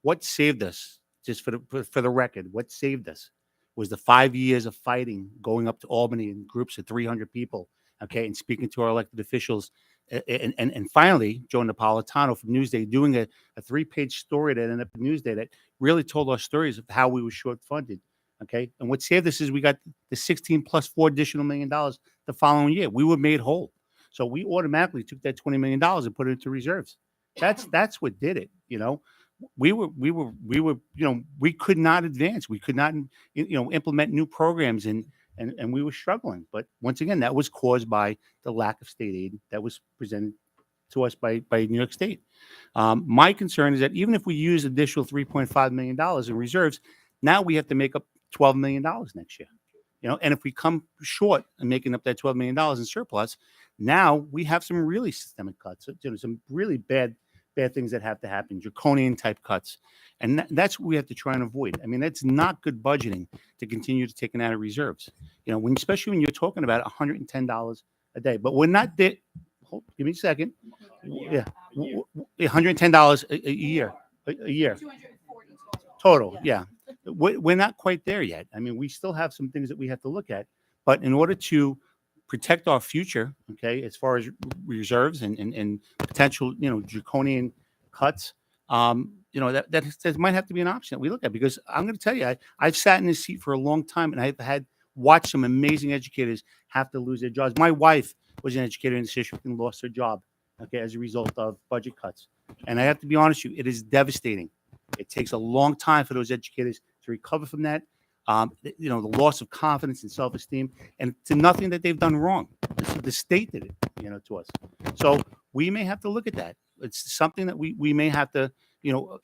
what saved us, just for the record, what saved us was the 5 years of fighting, going up to Albany in groups of 300 people, okay, and speaking to our elected officials. And finally, Joe Napolitano from Newsday doing a 3-page story that ended up in Newsday that really told our stories of how we were short funded. Okay. And what saved us is we got the 16 plus $4 additional million the following year. We were made whole. So we automatically took that $20 million and put it into reserves. That's what did it. You know, we could not advance. We could not, implement new programs and we were struggling. But once again, that was caused by the lack of state aid that was presented to us by New York State. My concern is that even if we use additional $3.5 million in reserves, now we have to make up $12 million next year. And if we come short in making up that $12 million in surplus, now we have some really systemic cuts, some really bad things that have to happen, draconian type cuts. And that's what we have to try and avoid. I mean, that's not good budgeting to continue to take it out of reserves. Especially when you're talking about $110 a day, but we're not there. Give me a second. Yeah. $110 a year, a year. Total. Yeah. We're not quite there yet. I mean, we still have some things that we have to look at, but in order to protect our future, okay, as far as reserves and potential, draconian cuts, that might have to be an option that we look at, because I'm going to tell you, I've sat in this seat for a long time and I've watched some amazing educators have to lose their jobs. My wife was an educator in this district and lost her job, okay, as a result of budget cuts. And I have to be honest with you, it is devastating. It takes a long time for those educators to recover from that. The loss of confidence and self-esteem, and to nothing that they've done wrong. The state did it, to us. So we may have to look at that. It's something that we may have to,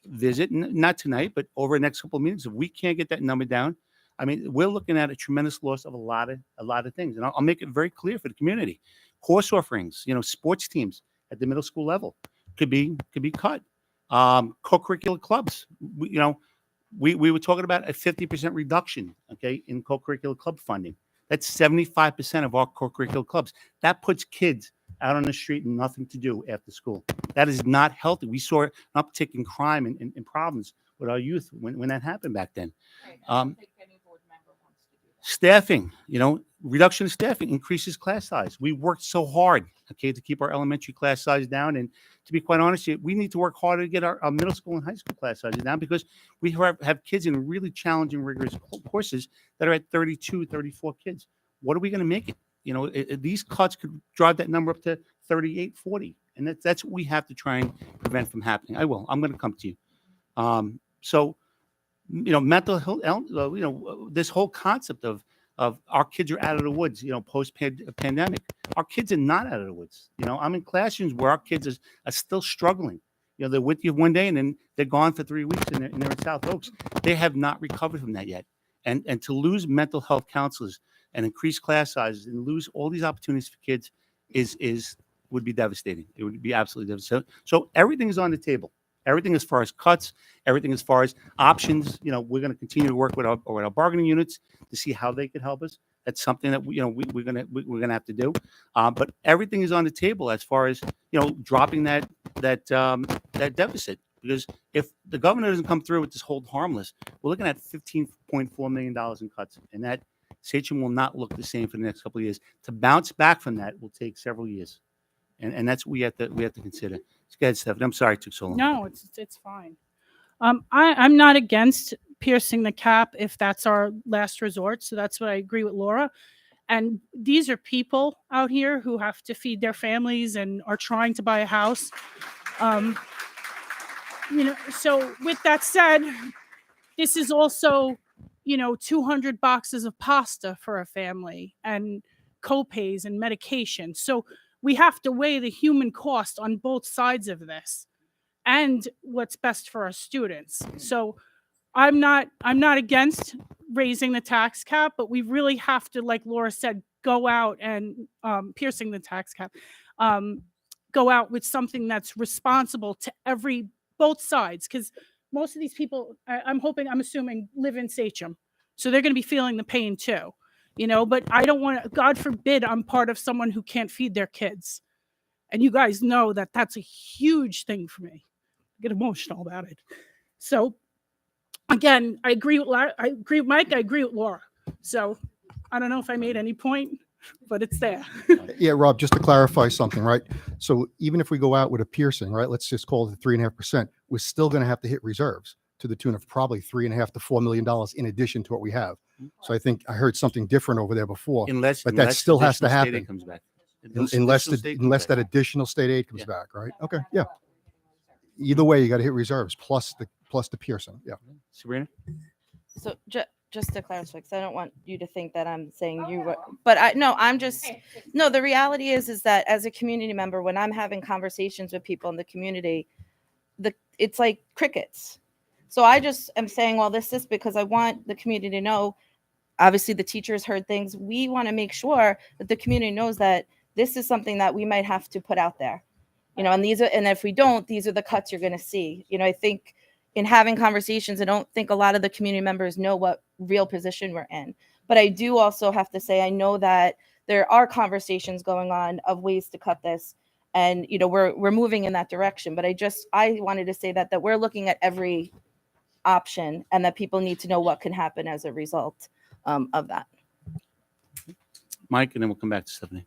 visit, not tonight, but over the next couple of meetings. If we can't get that number down, I mean, we're looking at a tremendous loss of a lot of things. And I'll make it very clear for the community. Course offerings, sports teams at the middle school level could be cut. Co-curricular clubs, we were talking about a 50% reduction, okay, in co-curricular club funding. That's 75% of our co-curricular clubs. That puts kids out on the street and nothing to do after school. That is not healthy. We saw an uptick in crime and problems with our youth when that happened back then. Staffing, reduction of staffing increases class size. We worked so hard, okay, to keep our elementary class size down. And to be quite honest, we need to work harder to get our middle school and high school class sizes down, because we have kids in really challenging, rigorous courses that are at 32, 34 kids. What are we going to make it? These cuts could drive that number up to 38, 40. And that's what we have to try and prevent from happening. I'm going to come to you. So mental health, this whole concept of our kids are out of the woods, post pandemic. Our kids are not out of the woods. I'm in classrooms where our kids are still struggling. They're with you one day and then they're gone for 3 weeks and they're in South Oaks. They have not recovered from that yet. And to lose mental health counselors and increase class sizes and lose all these opportunities for kids would be devastating. It would be absolutely devastating. So everything is on the table. Everything as far as cuts, everything as far as options. We're going to continue to work with our bargaining units to see how they can help us. That's something that we're gonna have to do. But everything is on the table as far as dropping that deficit. Because if the governor doesn't come through with this hold harmless, we're looking at $15.4 million in cuts, and that Sachem will not look the same for the next couple of years. To bounce back from that will take several years, and that's what we have to consider. Go ahead, Stephanie. I'm sorry it took so long. No, it's fine. I'm not against piercing the cap if that's our last resort. So that's what I agree with Laura. And these are people out here who have to feed their families and are trying to buy a house. So with that said, this is also, 200 boxes of pasta for a family and co-pays and medication. So we have to weigh the human cost on both sides of this and what's best for our students. So I'm not against raising the tax cap, but we really have to, like Laura said, go out and piercing the tax cap, go out with something that's responsible to both sides. Because most of these people, I'm assuming, live in Sachem. So they're going to be feeling the pain too, but I don't want to, God forbid, I'm part of someone who can't feed their kids. And you guys know that that's a huge thing for me. I get emotional about it. So again, I agree with Mike. I agree with Laura. So I don't know if I made any point, but it's there. Yeah, Rob, just to clarify something, right? So even if we go out with a piercing, right, let's just call it 3.5%, we're still going to have to hit reserves to the tune of probably $3.5 to $4 million in addition to what we have. So I think I heard something different over there before, but that still has to happen. Comes back. Unless that additional state aid comes back, right? Okay, yeah. Either way, you got to hit reserves plus the piercing. Yeah. Sabrina? So just to clarify, because I don't want you to think that I'm saying you were, but the reality is that as a community member, when I'm having conversations with people in the community, it's like crickets. So I just am saying all this because I want the community to know, obviously the teachers heard things. We want to make sure that the community knows that this is something that we might have to put out there, and if we don't, these are the cuts you're going to see. I think in having conversations, I don't think a lot of the community members know what real position we're in. But I do also have to say, I know that there are conversations going on of ways to cut this. And, we're moving in that direction. But I wanted to say that we're looking at every option and that people need to know what can happen as a result of that. Mike, and then we'll come back to Stephanie.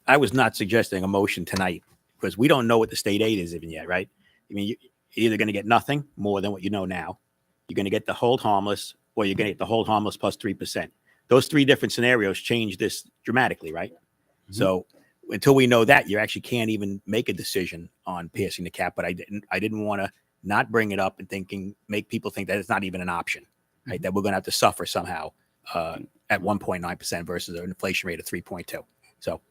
I was not suggesting a motion tonight because we don't know what the state aid is even yet, right? I mean, you're either going to get nothing more than what you know now. You're going to get the hold harmless, or you're going to get the hold harmless plus 3%. Those three different scenarios change this dramatically, right? Mm-hmm. So until we know that, you actually can't even make a decision on piercing the cap. But I didn't want to not bring it up and make people think that it's not even an option, right? Mm-hmm. That we're going to have to suffer somehow at 1.9% versus an inflation rate of 3.2. So,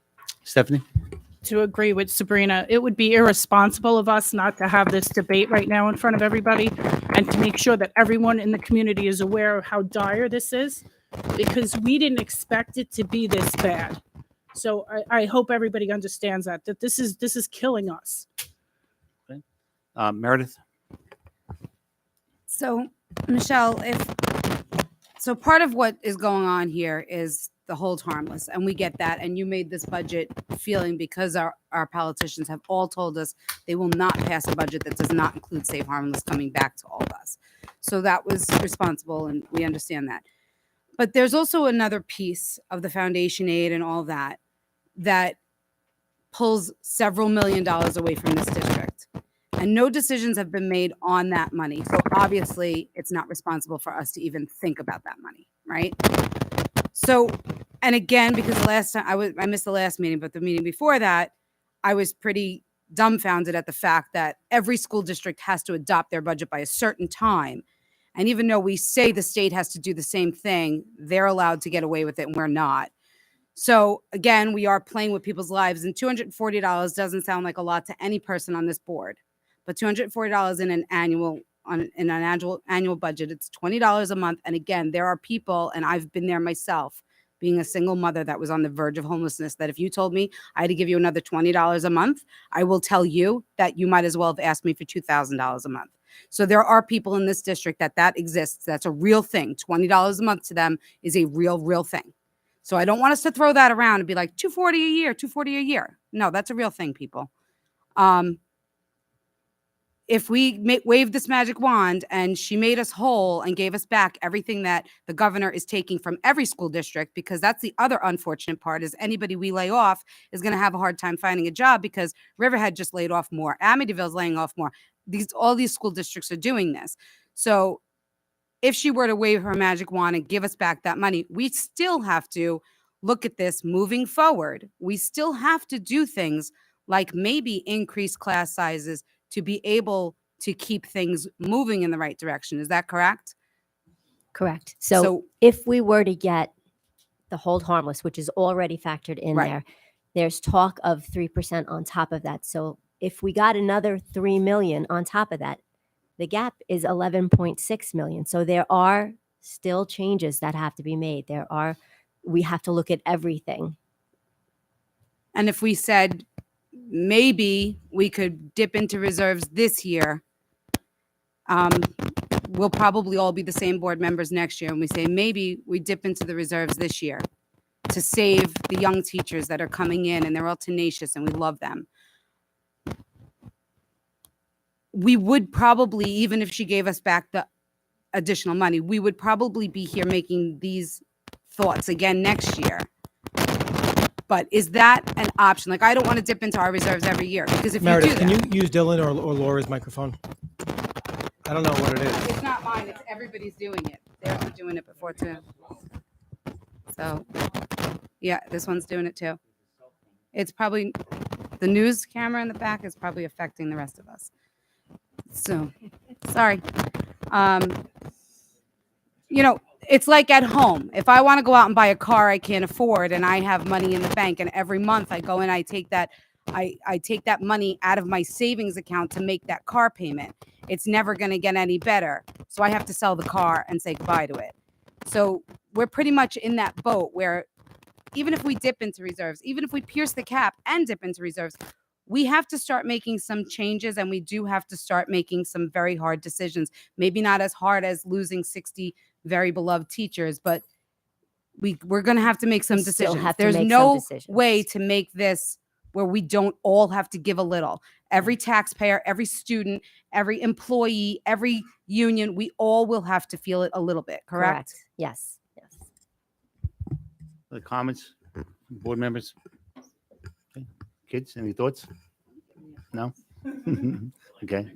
Stephanie? To agree with Sabrina, it would be irresponsible of us not to have this debate right now in front of everybody and to make sure that everyone in the community is aware of how dire this is, because we didn't expect it to be this bad. So I hope everybody understands that this is killing us. Okay. Meredith? So, Michelle, so part of what is going on here is the hold harmless, and we get that. And you made this budget feeling because our politicians have all told us they will not pass a budget that does not include safe harmless coming back to all of us. So that was responsible, and we understand that. But there's also another piece of the foundation aid and all that pulls several $1 million away from this district. And no decisions have been made on that money. So obviously it's not responsible for us to even think about that money, right? So, and again, because the last time I missed the last meeting, but the meeting before that, I was pretty dumbfounded at the fact that every school district has to adopt their budget by a certain time. And even though we say the state has to do the same thing, they're allowed to get away with it and we're not. So again, we are playing with people's lives, and $240 doesn't sound like a lot to any person on this board, but $240 in an annual budget, it's $20 a month. And again, there are people, and I've been there myself, being a single mother that was on the verge of homelessness, that if you told me I had to give you another $20 a month, I will tell you that you might as well have asked me for $2,000 a month. So there are people in this district that exists. That's a real thing. $20 a month to them is a real thing. So I don't want us to throw that around and be like $240 a year. No, that's a real thing, people. If we waved this magic wand and she made us whole and gave us back everything that the governor is taking from every school district, because that's the other unfortunate part, is anybody we lay off is going to have a hard time finding a job, because Riverhead just laid off more. Amityville's laying off more. All these school districts are doing this. So if she were to wave her magic wand and give us back that money, we still have to look at this moving forward. We still have to do things like maybe increase class sizes to be able to keep things moving in the right direction. Is that correct? Correct. So if we were to get the hold harmless, which is already factored in Right. there, there's talk of 3% on top of that. So if we got another 3 million on top of that, the gap is 11.6 million. So there are still changes that have to be made. We have to look at everything. And if we said maybe we could dip into reserves this year, we'll probably all be the same board members next year. And we say maybe we dip into the reserves this year to save the young teachers that are coming in, and they're all tenacious and we love them. We would probably, even if she gave us back the additional money, we would probably be here making these thoughts again next year. But is that an option? Like, I don't want to dip into our reserves every year, because if Meredith, you do can that, you use Dylan or Laura's microphone? I don't know what it is. it's not mine. It's everybody's doing it. They're doing it before too. So, yeah, this one's doing it too. It's probably the news camera in the back is probably affecting the rest of us. So, sorry. It's like at home. If I want to go out and buy a car I can't afford, and I have money in the bank, and every month I go and I take that money out of my savings account to make that car payment, it's never going to get any better. So I have to sell the car and say goodbye to it. So we're pretty much in that boat where even if we dip into reserves, even if we pierce the cap and dip into reserves, we have to start making some changes, and we do have to start making some very hard decisions. Maybe not as hard as losing 60 very beloved teachers, but we're going to have to make some We still decisions. have to There's make some no decisions. way to make this where we don't all have to give a little. Every taxpayer, every student, every employee, every union, we all will have to feel it a little bit, correct? Yes. Other comments, board members? Okay. Kids, any thoughts? No? Okay.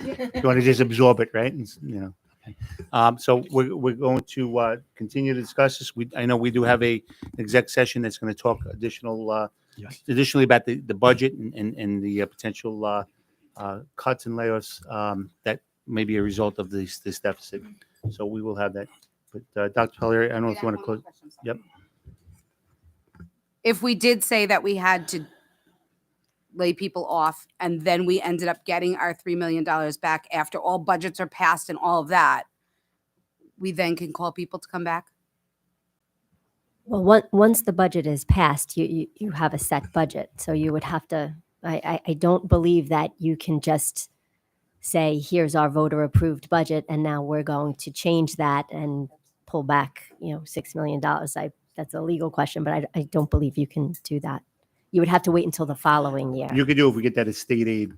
You want to just absorb it, right? So we're going to continue to discuss this. I know we do have a exec session that's going to talk additionally about the budget and the potential cuts and layoffs that may be a result of this deficit. So we will have that. But Dr. Pellier, I don't know if you want to close. Yep. If we did say that we had to lay people off, and then we ended up getting our $3 million back after all budgets are passed and all of that, we then can call people to come back? Well, once the budget is passed, you have a set budget. So you would have to, I don't believe that you can just say, here's our voter approved budget, and now we're going to change that and pull back, $6 million. That's a legal question, but I don't believe you can do that. You would have to wait until the following year. You could do if we get that as state aid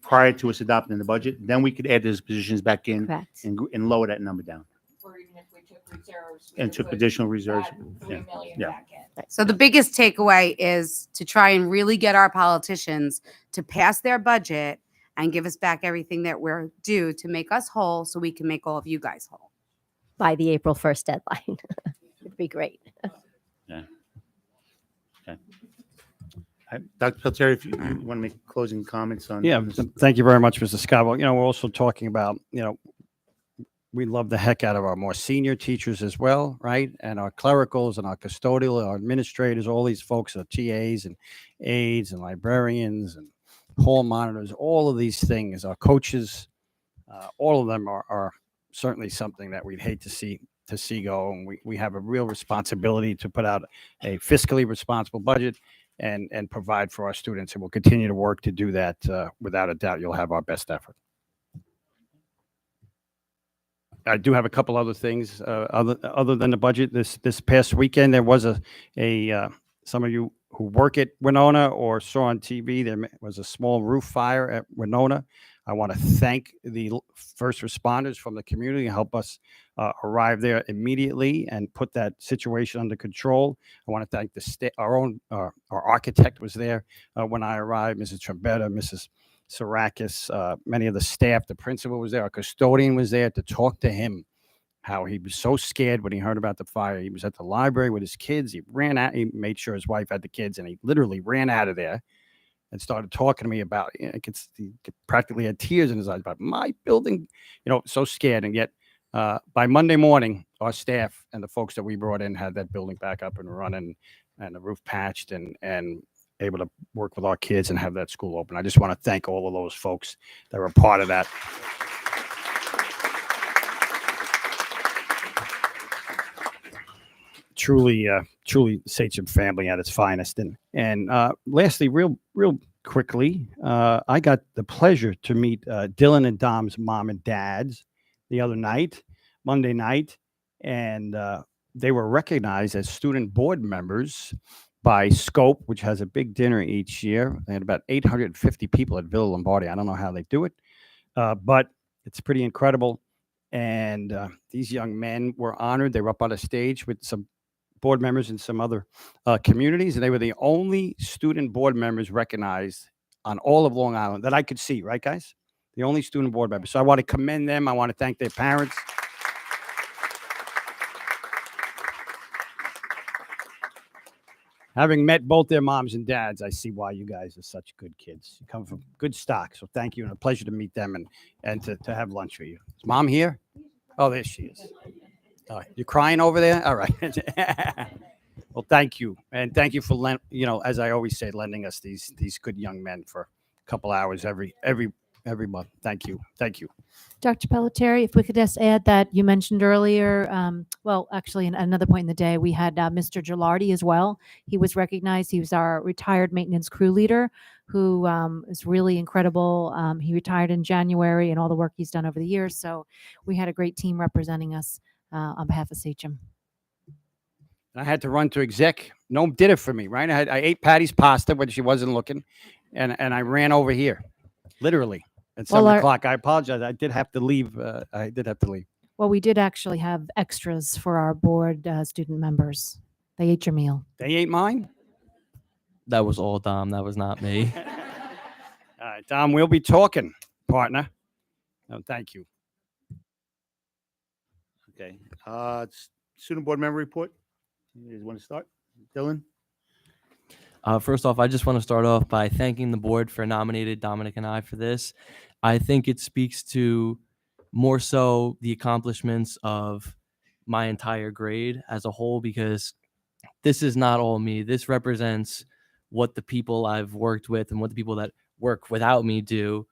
prior to us adopting the budget, then we could add those positions back in Correct. and lower that number down Or even if we took reserves. and took additional reserves. add Yeah. 3 million Yeah. back in. So the biggest takeaway is to try and really get our politicians to pass their budget and give us back everything that we're due to make us whole, so we can make all of you guys whole. By the April 1st deadline. It'd be great. Dr. Pelletier, if you want to make closing comments on. Yeah, on this. thank you very much, Mr. Scott. Well, we're also talking about, we love the heck out of our more senior teachers as well, right? And our clericals and our custodial, our administrators, all these folks are TAs and aides and librarians and hall monitors, all of these things, our coaches, all of them are certainly something that we'd hate to see go. And we have a real responsibility to put out a fiscally responsible budget and provide for our students. And we'll continue to work to do that. Without a doubt, you'll have our best effort. I do have a couple other things other than the budget. This past weekend, there was some of you who work at Winona or saw on TV, there was a small roof fire at Winona. I want to thank the first responders from the community who helped us arrive there immediately and put that situation under control. I want to thank our architect was there when I arrived, Mrs. Trombetta, Mrs. Sarakis, many of the staff, the principal was there, our custodian was there to talk to him, how he was so scared when he heard about the fire. He was at the library with his kids. He ran out, he made sure his wife had the kids, and he literally ran out of there and started talking to me about, he practically had tears in his eyes about my building, so scared. And yet by Monday morning, our staff and the folks that we brought in had that building back up and running and the roof patched and able to work with our kids and have that school open. I just want to thank all of those folks that were a part of that. Truly Sachem family at its finest. And lastly, real quickly, I got the pleasure to meet Dylan and Dom's mom and dads the other night, Monday night, and they were recognized as student board members by Scope, which has a big dinner each year. They had about 850 people at Villa Lombardi. I don't know how they do it, but it's pretty incredible. And these young men were honored. They were up on a stage with some board members in some other communities, and they were the only student board members recognized on all of Long Island that I could see, right, guys? The only student board members. So I want to commend them. I want to thank their parents. Having met both their moms and dads, I see why you guys are such good kids. You come from good stock. So thank you, and a pleasure to meet them and to have lunch with you. Is Mom here? Oh, there she is. You're crying over there? All right. Well, thank you. And thank you for, as I always say, lending us these good young men for a couple hours every month. Thank you. Thank you. Dr. Pelletier, if we could just add that you mentioned earlier, actually, in another point in the day, we had Mr. Gilardi as well. He was recognized. He was our retired maintenance crew leader who is really incredible. He retired in January and all the work he's done over the years. So we had a great team representing us on behalf of Sachem. I had to run to exec. No one did it for me, right? I ate Patty's pasta when she wasn't looking, and I ran over here, literally. At 7 o'clock. I apologize. I did have to leave. Well, we did actually have extras for our board student members. They ate your meal. They ate mine? That was all Dom. That was not me. All right, Dom, we'll be talking, partner. No, thank you. Okay. Student board member report. You guys want to start? Dylan? First off, I just want to start off by thanking the board for nominating Dominic and I for this. I think it speaks to more so the accomplishments of my entire grade as a whole, because this is not all me. This represents what the people I've worked with and what the people that work without me do.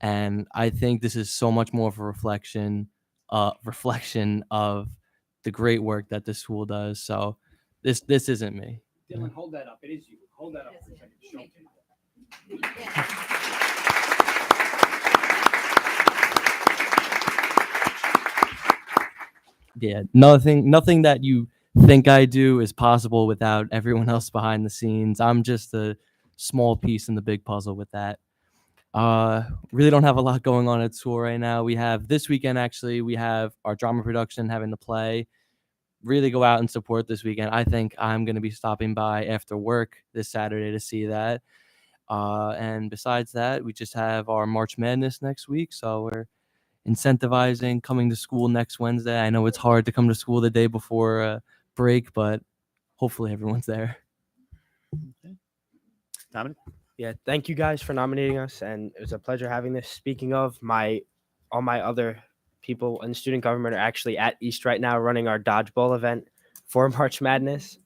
And I think this is so much more of a reflection of the great work that this school does. So this isn't me. Dylan, hold that up. It is you. Hold that up for a second. Show me. Yeah, nothing that you think I do is possible without everyone else behind the scenes. I'm just a small piece in the big puzzle with that. Really don't have a lot going on at school right now. We have this weekend, actually, we have our drama production having to play. Really go out and support this weekend. I think I'm going to be stopping by after work this Saturday to see that. And besides that, we just have our March Madness next week. So we're incentivizing coming to school next Wednesday. I know it's hard to come to school the day before break, but hopefully everyone's there. Okay. Dominic? Yeah, thank you guys for nominating us, and it was a pleasure having this. Speaking of, all my other people in student government are actually at East right now running our dodgeball event for March Madness.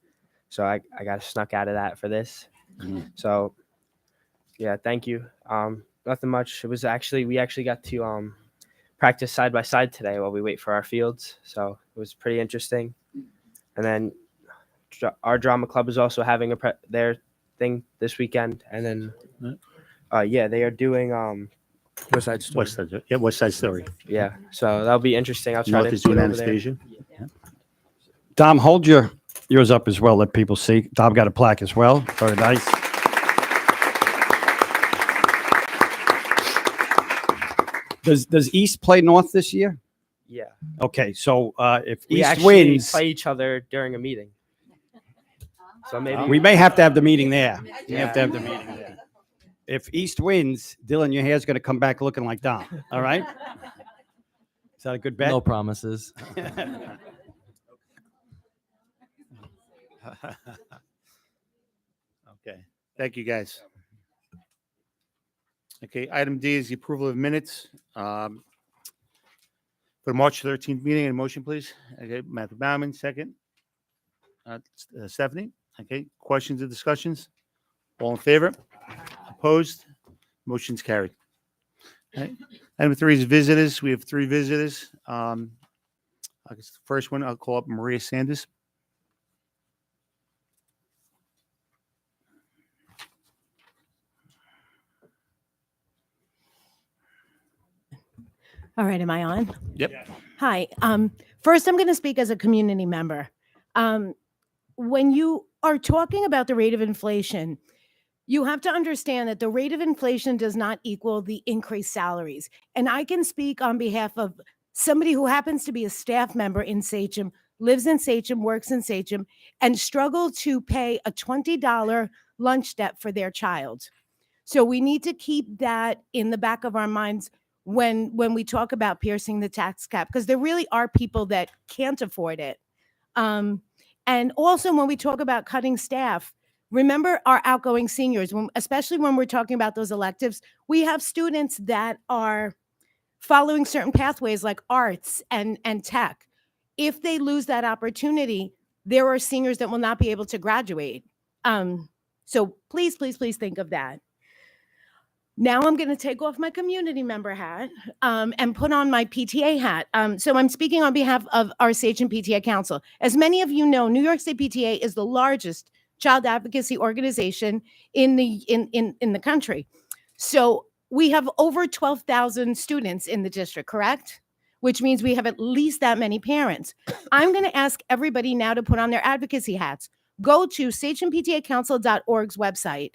So I got snuck out of that for this. So yeah, thank you. Nothing much. It was we actually got to practice side by side today while we wait for our fields. So it was pretty interesting. And then our drama club is also having their thing this weekend. And then they are doing West Side Story. West Side Story. Yeah, so that'll be interesting. I'll try North to is doing get over there. Anastasia. Dom, hold yours up as well. Let people see. Dom got a plaque as well. Very nice. Does East play North this year? Yeah, Okay, so if we East actually wins, play each other during a meeting. So maybe we may have to have the meeting there. We Yeah. have to have the meeting there. If East wins, Dylan, your hair's going to come back looking like Dom. All right? Is that a good bet? No promises. Okay, thank you, guys. Okay, item D is the approval of minutes. For the March 13th meeting, a motion, please. Okay, Matthew Bauman, second. Stephanie, okay, questions or discussions? All in favor? Opposed? Motion's carried. Okay. Item 3 is visitors. We have 3 visitors. I guess the first one, I'll call up Maria Sanders. All right, am I on? Yep. Hi. First, I'm going to speak as a community member. When you are talking about the rate of inflation, you have to understand that the rate of inflation does not equal the increased salaries. And I can speak on behalf of somebody who happens to be a staff member in Sachem, lives in Sachem, works in Sachem, and struggle to pay a $20 lunch debt for their child. So we need to keep that in the back of our minds when we talk about piercing the tax cap, because there really are people that can't afford it. And also when we talk about cutting staff, remember our outgoing seniors, especially when we're talking about those electives, we have students that are following certain pathways like arts and tech. If they lose that opportunity, there are seniors that will not be able to graduate. So please, please, please think of that. Now I'm going to take off my community member hat and put on my PTA hat. So I'm speaking on behalf of our Sachem PTA Council. As many of you know, New York State PTA is the largest child advocacy organization in the country. So we have over 12,000 students in the district, correct? Which means we have at least that many parents. I'm going to ask everybody now to put on their advocacy hats. Go to sachemptacouncil.org's website.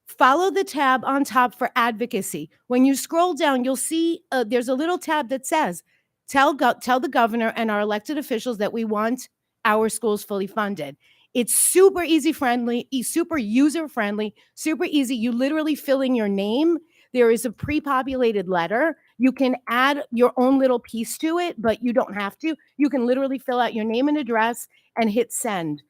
Follow the tab on top for advocacy. When you scroll down, you'll see there's a little tab that says, tell the governor and our elected officials that we want our schools fully funded. It's super super user-friendly, super easy. You literally fill in your name. There is a pre-populated letter. You can add your own little piece to it, but you don't have to. You can literally fill out your name and address and hit send.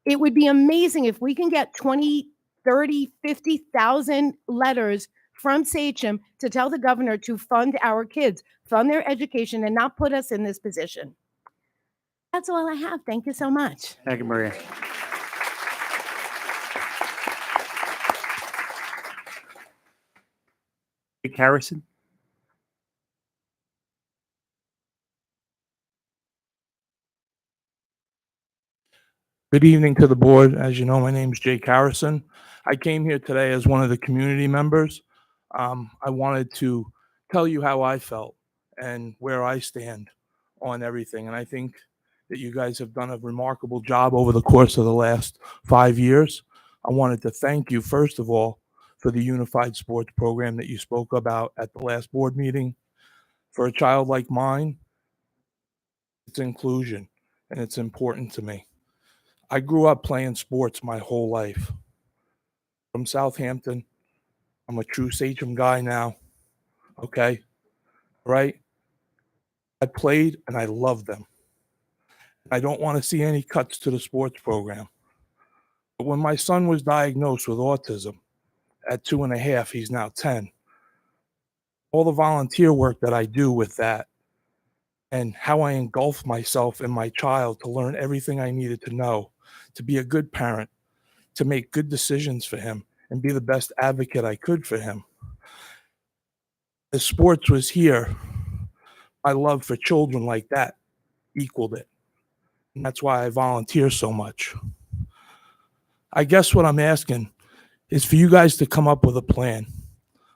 It would be amazing if we can get 20, 30, 50,000 letters from Sachem to tell the governor to fund our kids, fund their education, and not put us in this position. That's all I have. Thank you so much. Thank you, Maria. Rick Harrison? Good evening to the board. As you know, my name is Jake Harrison. I came here today as one of the community members. I wanted to tell you how I felt and where I stand on everything. And I think that you guys have done a remarkable job over the course of the last 5 years. I wanted to thank you, first of all, for the unified sports program that you spoke about at the last board meeting. For a child like mine, it's inclusion, and it's important to me. I grew up playing sports my whole life. From Southampton, I'm a true Sachem guy now, okay? Right? I played and I loved them. I don't want to see any cuts to the sports program. But when my son was diagnosed with autism, at 2.5, he's now 10. All the volunteer work that I do with that and how I engulf myself in my child to learn everything I needed to know, to be a good parent, to make good decisions for him and be the best advocate I could for him. As sports was here, my love for children like that equaled it. And that's why I volunteer so much. I guess what I'm asking is for you guys to come up with a plan.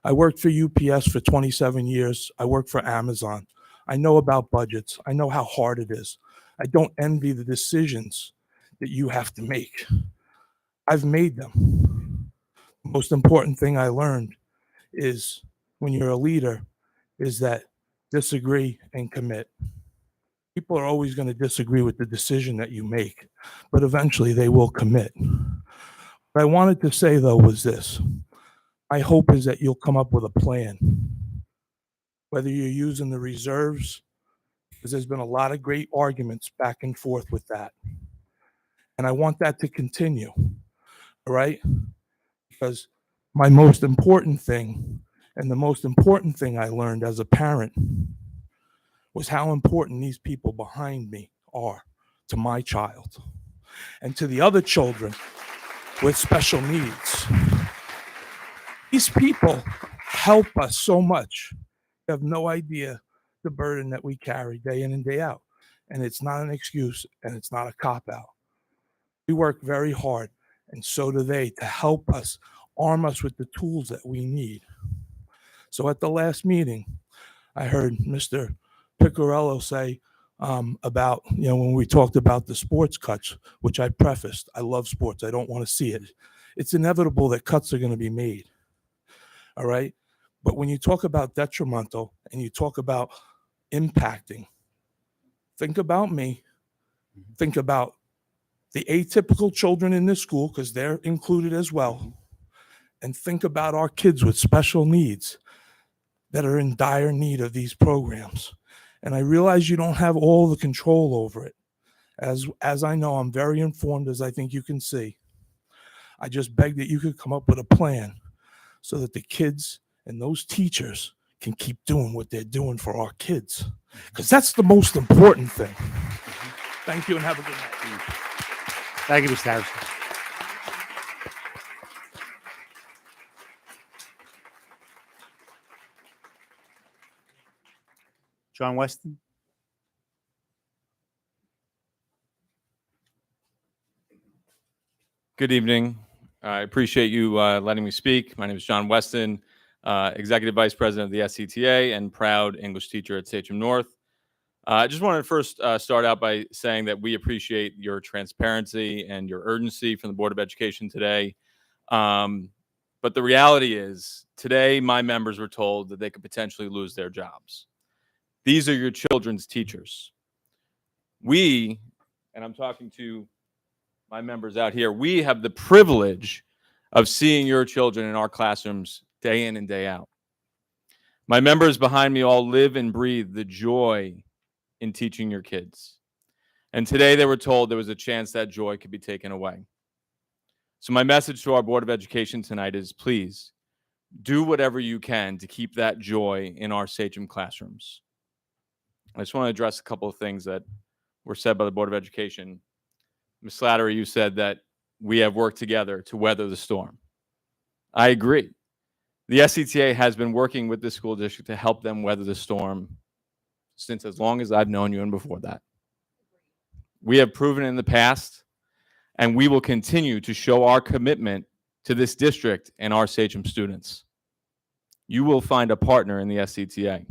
I worked for UPS for 27 years. I worked for Amazon. I know about budgets. I know how hard it is. I don't envy the decisions that you have to make. I've made them. The most important thing I learned is when you're a leader is that disagree and commit. People are always going to disagree with the decision that you make, but eventually they will commit. What I wanted to say, though, was this. My hope is that you'll come up with a plan, whether you're using the reserves, because there's been a lot of great arguments back and forth with that. And I want that to continue, all right? Because my most important thing, and the most important thing I learned as a parent, was how important these people behind me are to my child and to the other children with special needs. These people help us so much. You have no idea the burden that we carry day in and day out. And it's not an excuse and it's not a cop-out. We work very hard, and so do they, to help us, arm us with the tools that we need. So at the last meeting, I heard Mr. Piccarello say about, when we talked about the sports cuts, which I prefaced, I love sports. I don't want to see it. It's inevitable that cuts are going to be made. All right. But when you talk about detrimental and you talk about impacting, think about me. Think about the atypical children in this school, because they're included as well. And think about our kids with special needs that are in dire need of these programs. And I realize you don't have all the control over it. As I know, I'm very informed, as I think you can see. I just beg that you could come up with a plan so that the kids and those teachers can keep doing what they're doing for our kids. Because that's the most important thing. Thank you and have a good night. Thank you, Mr. Harrison. John Weston. Good evening. I appreciate you letting me speak. My name is John Weston, Executive Vice President of the SCTA and proud English teacher at Sachem North. I just wanted to first start out by saying that we appreciate your transparency and your urgency from the Board of Education today. But the reality is, today my members were told that they could potentially lose their jobs. These are your children's teachers. We, and I'm talking to my members out here, we have the privilege of seeing your children in our classrooms day in and day out. My members behind me all live and breathe the joy in teaching your kids. And today they were told there was a chance that joy could be taken away. So my message to our Board of Education tonight is, please do whatever you can to keep that joy in our Sachem classrooms. I just want to address a couple of things that were said by the Board of Education. Ms. Slattery, you said that we have worked together to weather the storm. I agree. The SCTA has been working with the school district to help them weather the storm since as long as I've known you and before that. We have proven in the past, and we will continue to show our commitment to this district and our Sachem students. You will find a partner in the SCTA.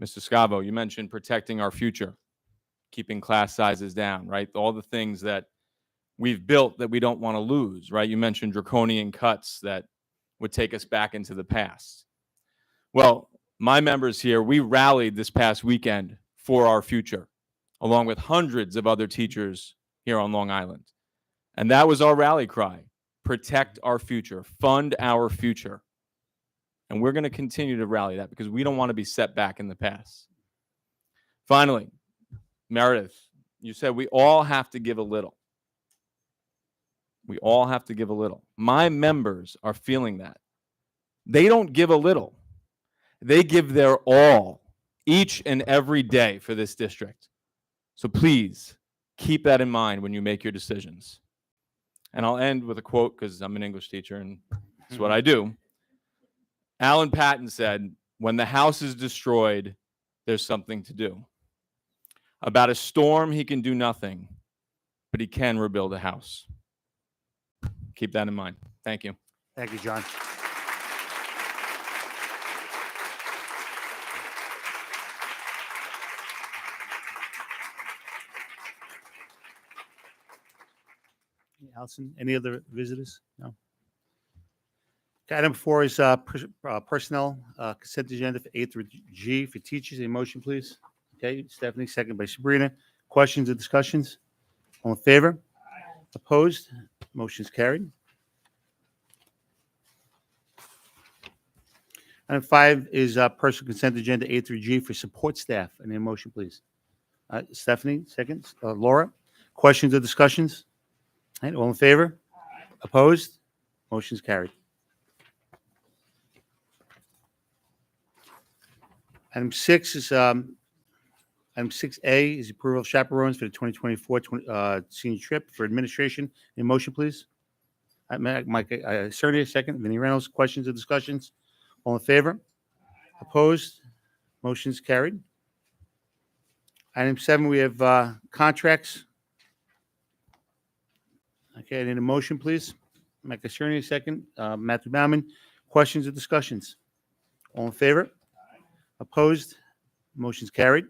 Mr. Scavo, you mentioned protecting our future, keeping class sizes down, right? All the things that we've built that we don't want to lose, right? You mentioned draconian cuts that would take us back into the past. Well, my members here, we rallied this past weekend for our future, along with hundreds of other teachers here on Long Island. And that was our rally cry: protect our future, fund our future. And we're going to continue to rally that because we don't want to be set back in the past. Finally, Meredith, you said we all have to give a little. We all have to give a little. My members are feeling that. They don't give a little. They give their all each and every day for this district. So please keep that in mind when you make your decisions. And I'll end with a quote because I'm an English teacher and it's what I do. Alan Patton said, "When the house is destroyed, there's something to do." About a storm, he can do nothing, but he can rebuild a house. Keep that in mind. Thank you. Thank you, John. Allison, any other visitors? No. Okay, item 4 is personnel consent agenda for A through G for teachers. A motion, please. Okay, Stephanie, second by Sabrina. Questions or discussions? All in favor? Opposed? Motion's carried. Item 5 is personal consent agenda A through G for support staff. Any motion, please? Stephanie, second. Laura, questions or discussions? All right, all in favor? Opposed? Motion's carried. Item 6 is item 6A is approval of chaperones for the 2024 senior trip for administration. Any motion, please? Mike Cerny, second. Vinnie Reynolds, questions or discussions? All in favor? Opposed? Motion's carried. Item 7, we have contracts. Okay, I need a motion, please. Mike Cerny, second. Matthew Bauman, questions or discussions? All in favor? Opposed? Motion's carried.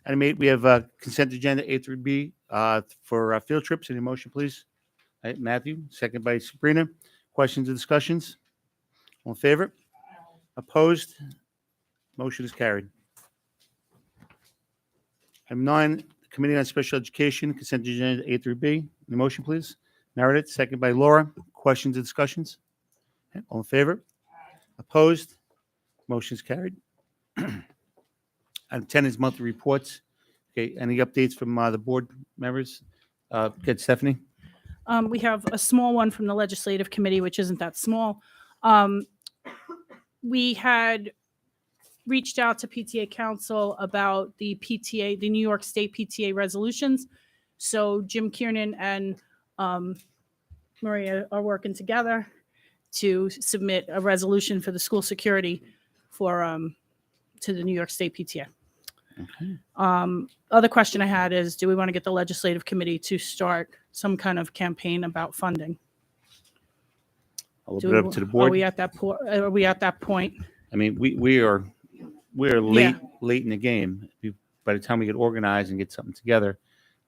Item 8, we have consent agenda A through B for field trips. Any motion, please? All right, Matthew, second by Sabrina. Questions or discussions? All in favor? Opposed? Motion is carried. Item 9, Committee on Special Education, consent agenda A through B. Any motion, please? Meredith, second by Laura. Questions or discussions? Okay, all in favor? Opposed? Motion is carried. Item 10 is monthly reports. Okay, any updates from the board members? Good, Stephanie? We have a small one from the Legislative Committee, which isn't that small. We had reached out to PTA Council about the PTA, the New York State PTA resolutions. So Jim Kiernan and Maria are working together to submit a resolution for the school security for to the New York State PTA. Okay. Other question I had is, do we want to get the Legislative Committee to start some kind of campaign about funding? I'll open it up to the board. Are we at that point? Are we at that point? I mean, we're late in the game. By the time we get organized and get something together,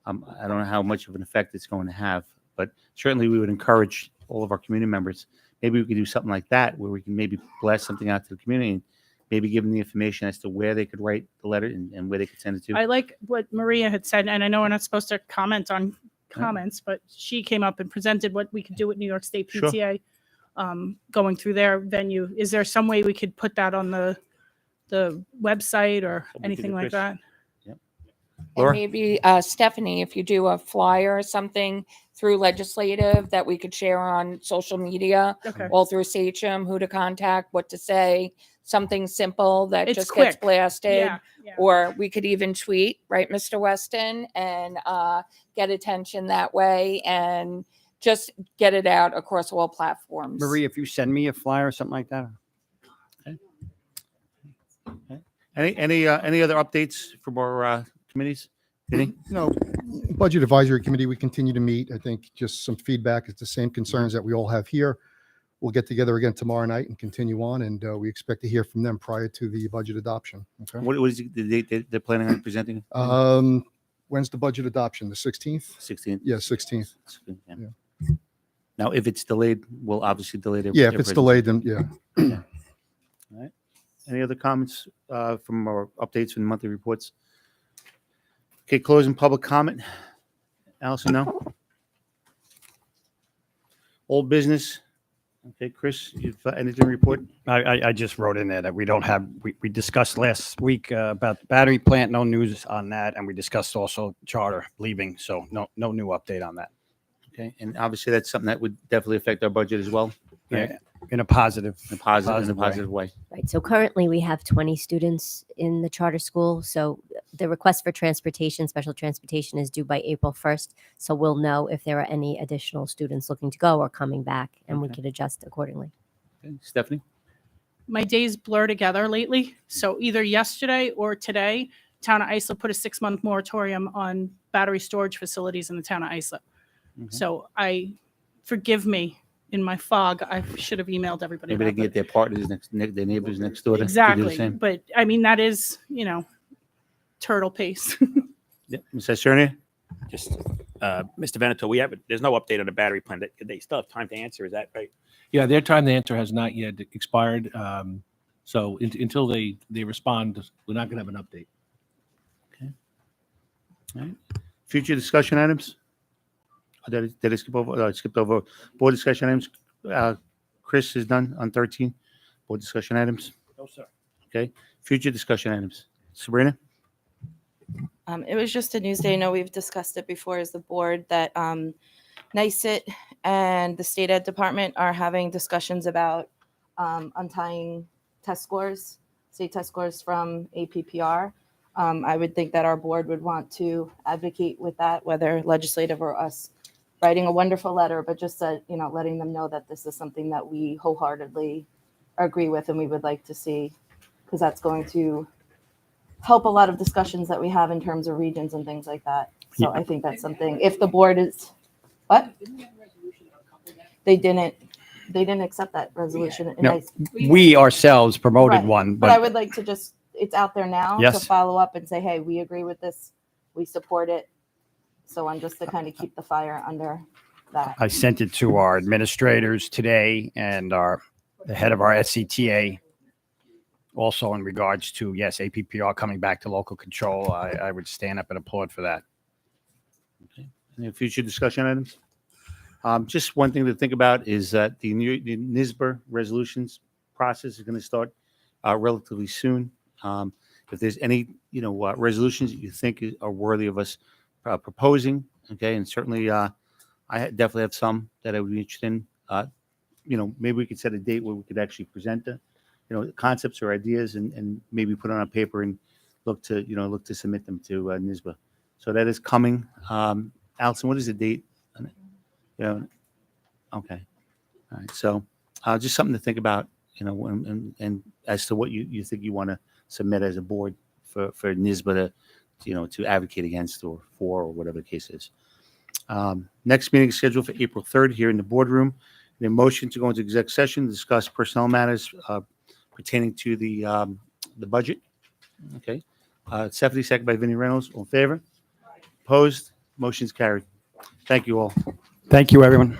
I don't know how much of an effect it's going to have, but certainly we would encourage all of our community members. Maybe we could do something like that where we can maybe blast something out to the community and maybe give them the information as to where they could write the letter and where they could send it to. I like what Maria had said, and I know we're not supposed to comment on comments, but she came up and presented what we could do with New York State Sure. PTA, going through their venue. Is there some way we could put that on the website or Something we could anything do, like Chris. that? And Laura? maybe Stephanie, if you do a flyer or something through legislative that we could share on social media, Okay. all through Sachem, who to contact, what to say, something simple that It's just gets quick. blasted. Yeah. Or we could even tweet, right, Mr. Weston, and get attention that way and just get it out across all platforms. Marie, if you send me a flyer or something like that. Any other updates from our committees? Vinnie? Budget Advisory Committee, we continue to meet. I think just some feedback. It's the same concerns that we all have here. We'll get together again tomorrow night and continue on, and we expect to hear from them prior to the budget adoption. Okay. What is the date they're planning on presenting? When's the budget adoption? The 16th? 16th. Yeah, 16th. Yeah. Yeah. Now, if it's delayed, we'll obviously delay it. Yeah, if it's delayed, then yeah. All right. Any other comments from our updates from the monthly reports? Okay, closing public comment. Allison, no? Old business. Okay, Chris, you've anything to report? I just wrote in there that we don't have, we discussed last week about the battery plant, no news on that. And we discussed also charter leaving. So no new update on that. Okay, and obviously that's something that would definitely affect our budget as well. Right? Yeah, in a positive, In a positive, in a way. positive way. Right. So currently we have 20 students in the charter school. So the request for transportation, special transportation is due by April 1st. So we'll know if there are any additional students looking to go or coming back and we Okay. could adjust accordingly. Okay, Stephanie? My days blur together lately. So either yesterday or today, Town of Islip put a 6-month moratorium on battery storage facilities in the Town of Islip. Mhm. So forgive me in my fog. I should have emailed everybody. Maybe they about can that. get their partners their neighbors next door to do the Exactly. same. But I mean, that is, turtle pace. Yeah, Mr. Cerny? Just, Mr. Veneto, there's no update on the battery plan. They still have time to answer, is that right? Yeah, their time to answer has not yet expired. So until they respond, we're not going to have an update. All right. Future discussion items? Did I skip over? I skipped over board discussion items. Chris is done on 13. Board discussion items. No, sir. Okay. Future discussion items. Sabrina? It was just a news day. I know we've discussed it before as the board that NICET and the state ed department are having discussions about untying state test scores from APPR. I would think that our board would want to advocate with that, whether legislative or us writing a wonderful letter, but just letting them know that this is something that we wholeheartedly agree with and we would like to see, because that's going to help a lot of discussions that we have in terms of regions and things like that. So I think that's something, if the board is, what? They didn't accept that resolution. And No, we ourselves promoted Right. one, But I but would like to it's out there now to Yes. follow up and say, hey, we agree with this, we support it. So I'm just to kind of keep the fire under that. I sent it to our administrators today and the head of our SCTA. Also in regards to, yes, APPR coming back to local control, I would stand up and applaud for that. Any future discussion items? Just one thing to think about is that the NISBA resolutions process is going to start relatively soon. If there's any, resolutions that you think are worthy of us proposing, okay, and certainly I definitely have some that I would be interested in. Maybe we could set a date where we could actually present the concepts or ideas and maybe put on a paper and look to submit them to NISBA. So that is coming. Allison, what is the date? Okay. All right. So just something to think about, and as to what you think you want to submit as a board for NISBA to advocate against or for or whatever the case is. Next meeting is scheduled for April 3rd here in the boardroom. The motion to go into exec session to discuss personnel matters pertaining to the budget. Okay. Stephanie, second by Vinnie Reynolds. All in favor? Opposed? Motion's carried. Thank you all. Thank you, everyone.